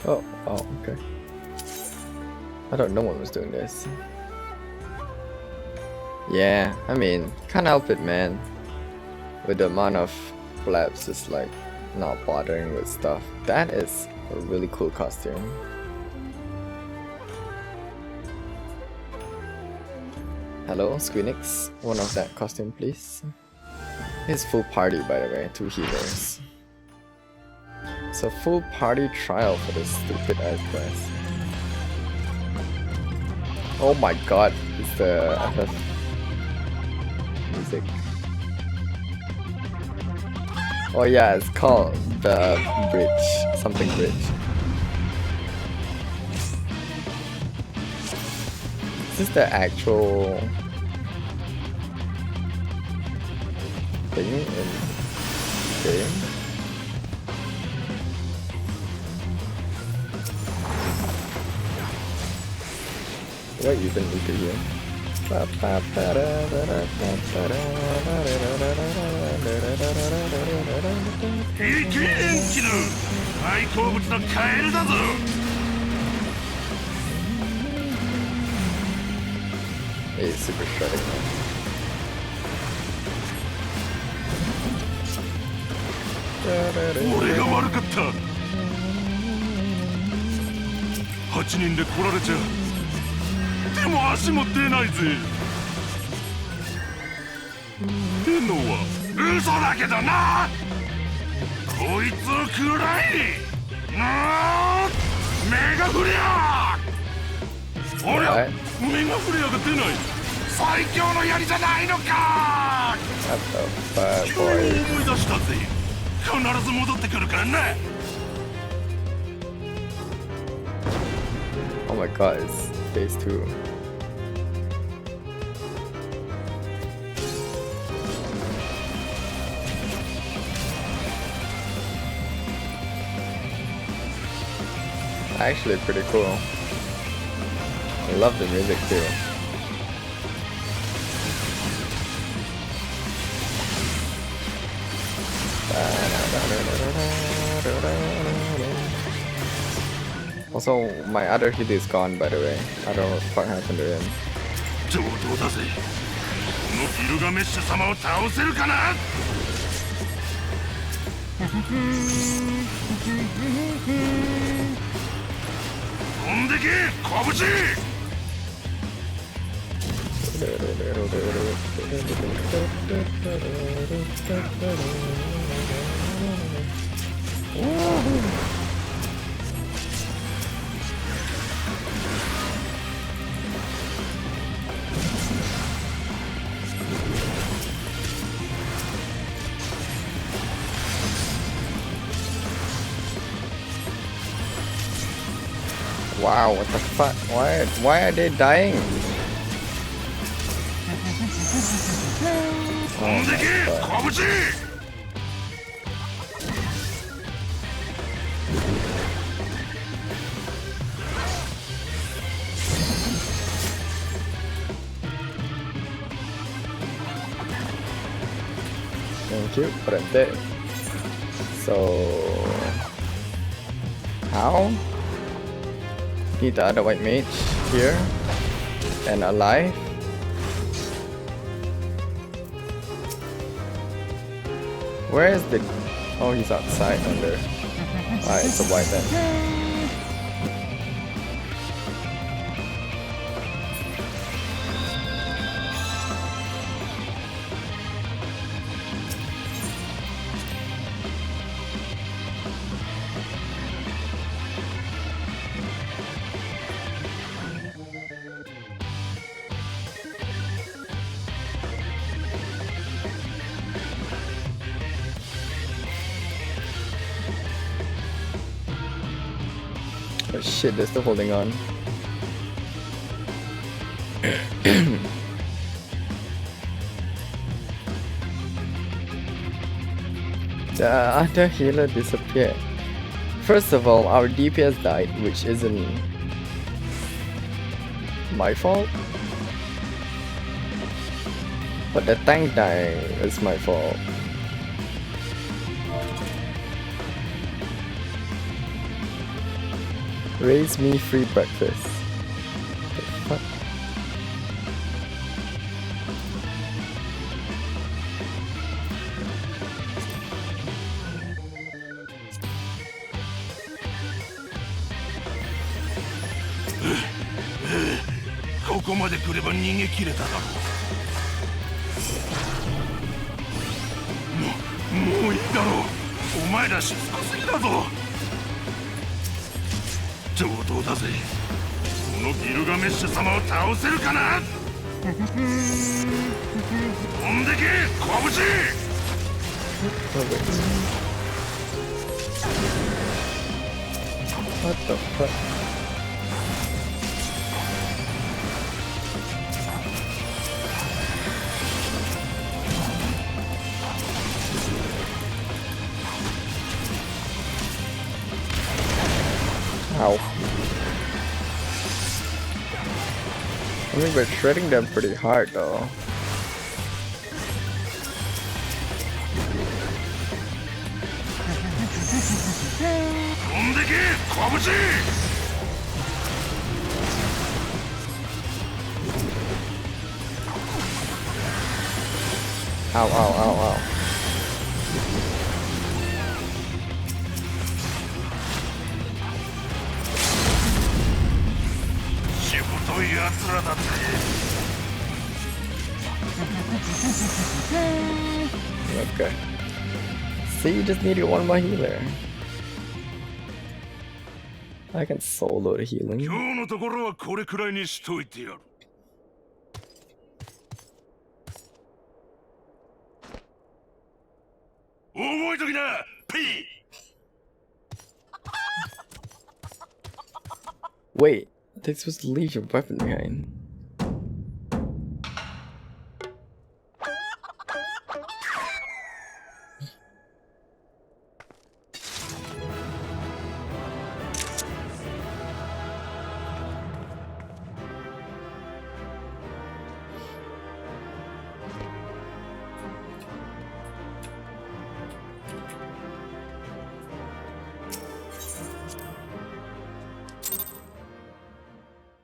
Oh, okay. I thought no one was doing this. Yeah, I mean, can't help it, man. With the amount of blabs just like not bothering with stuff. That is a really cool costume. Hello, Squeenix. One of that costume, please. It's full party, by the way. 2 healers. It's a full party trial for this stupid ass quest. Oh my god, it's the FF music. Oh yeah, it's called the bridge. Something bridge. Is this the actual thing in the game? What even need to hear? Hey, super shredding. Oh my god, it's phase 2. Actually pretty cool. I love the music too. Also, my other hit is gone, by the way. I don't know what the fuck happened to him. Wow, what the fuck? Why are they dying? Thank you, but I'm dead. So how? Need the other white mage here and alive. Where is the? Oh, he's outside under. Alright, it's a white then. Oh shit, they're still holding on. The other healer disappeared. First of all, our DPS died, which isn't My fault? But the tank dying is my fault. Raise me free breakfast. The fuck? What the fuck? Ow. I mean, we're shredding them pretty hard though. Ow, ow, ow, ow. Okay. See, you just needed one more healer. I can solo the healing. Wait, this was to leave your weapon behind.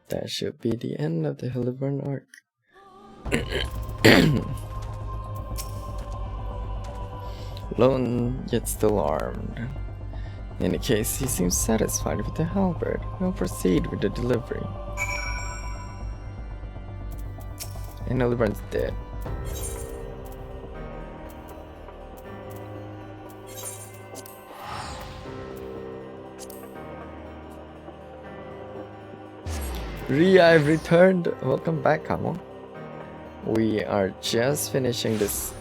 That should be the end of the Hildibrand arc. Lone, yet still armed. In any case, he seems satisfied with the halberd. We'll proceed with the delivery. And Hildibrand's dead. I've returned. Welcome back, Kamo. We are just finishing this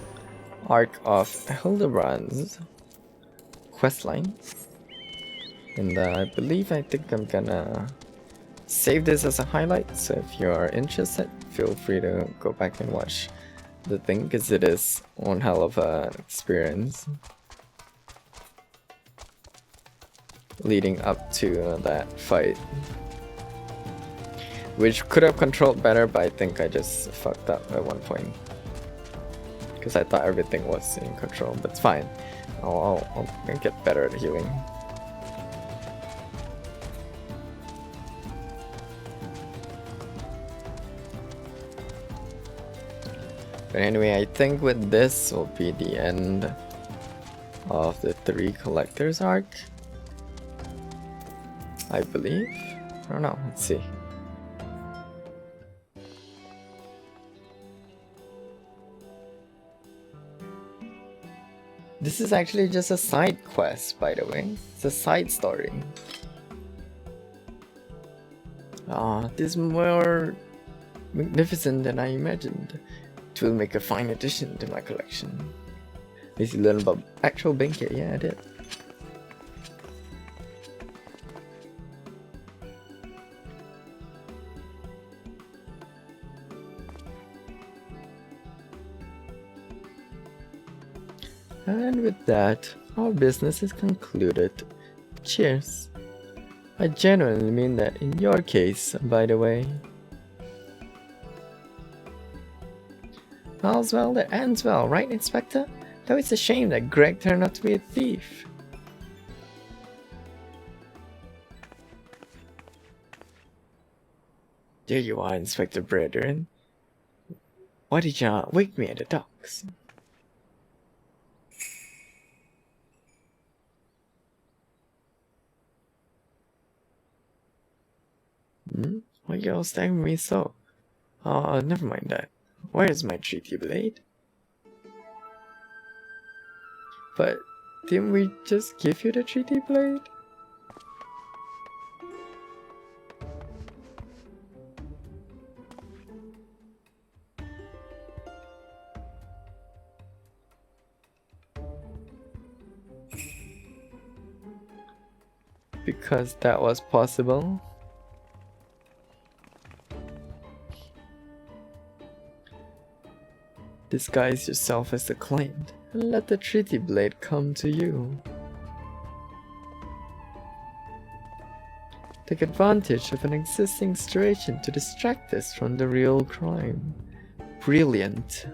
arc of Hildibrand's questline, and I think I'm gonna save this as a highlight. So if you are interested, feel free to go back and watch the thing, because it is one hell of an experience leading up to that fight, which could have controlled better, but I think I just fucked up at one point because I thought everything was in control. But it's fine. I'll get better at healing. But anyway, I think with this will be the end of the 3 collectors arc, I believe. I don't know. Let's see. This is actually just a side quest, by the way. It's a side story. This is more magnificent than I imagined. It will make a fine addition to my collection. Did you learn about actual Benkei? Yeah, I did. And with that, our business is concluded. Cheers. I genuinely mean that in your case, by the way. All's well that ends well, right, Inspector? Though it's a shame that Greg turned out to be a thief. There you are, Inspector Brethren. Why did you not wake me at the docks? Why you all staring at me so? Oh, never mind that. Where is my treaty blade? But didn't we just give you the treaty blade? Because that was possible. Disguise yourself as the client and let the treaty blade come to you. Take advantage of an existing situation to distract us from the real crime. Brilliant.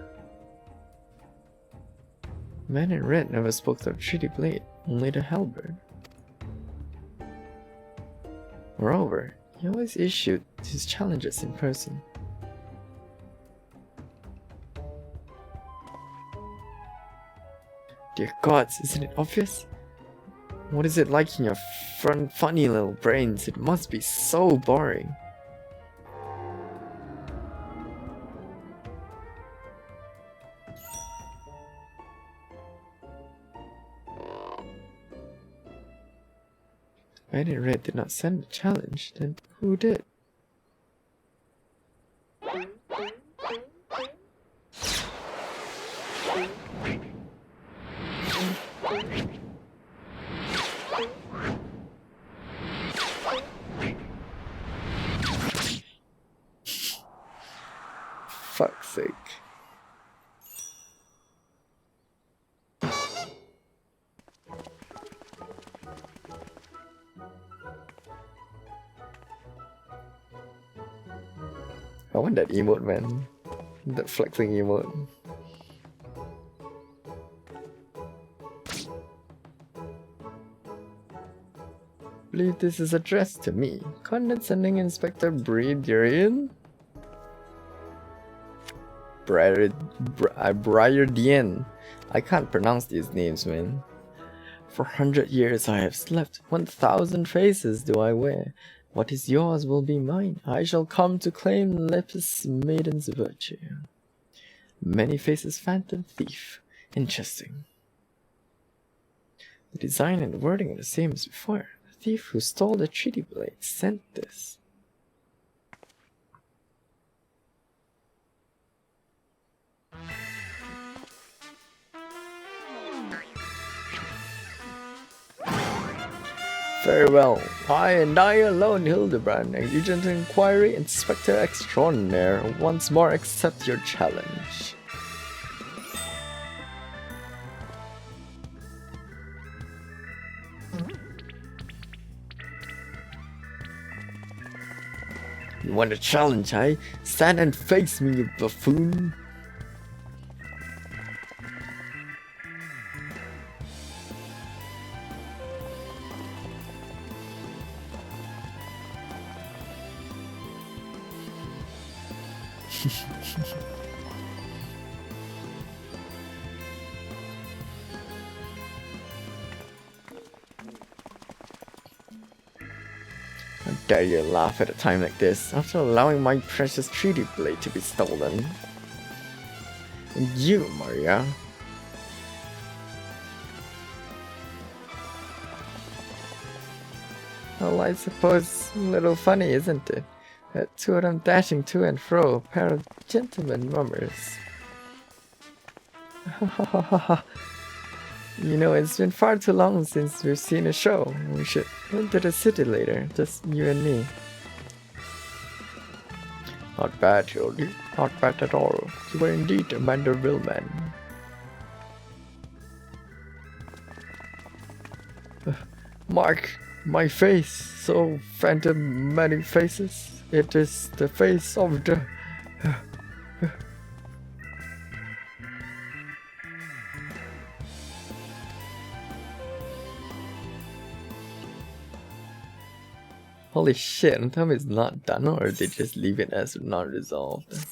Man in red never spoke of treaty blade, only the halberd. Moreover, he always issued his challenges in person. Dear gods, isn't it obvious? What is it like in your funny little brains? It must be so boring. Man in red did not send a challenge, then who did? Fuck's sake. I want that emote, man. That flexing emote. I believe this is addressed to me. Condescending Inspector Brederian? Briardian. I can't pronounce these names, man. For 100 years I have slept. 1,000 faces do I wear. What is yours will be mine. I shall come to claim Lepus Maiden's virtue. Many faces phantom thief. Interesting. The design and wording are the same as before. The thief who stole the treaty blade sent this. Very well. I alone, Hildibrand, Agent Inquiry Inspector Extraordinaire, once more accept your challenge. You want a challenge, eh? Stand and face me, you buffoon. How dare you laugh at a time like this, after allowing my precious treaty blade to be stolen? And you, Maria. Well, I suppose a little funny, isn't it? Two of them dashing to and fro, a pair of gentlemen mummers. You know, it's been far too long since we've seen a show. We should head to the city later, just you and me. Not bad, Hildy. Not bad at all. You were indeed a Manderville man. Mark, my face, so phantom many faces. It is the face of the... Holy shit, tell me it's not done or they just leave it as not resolved.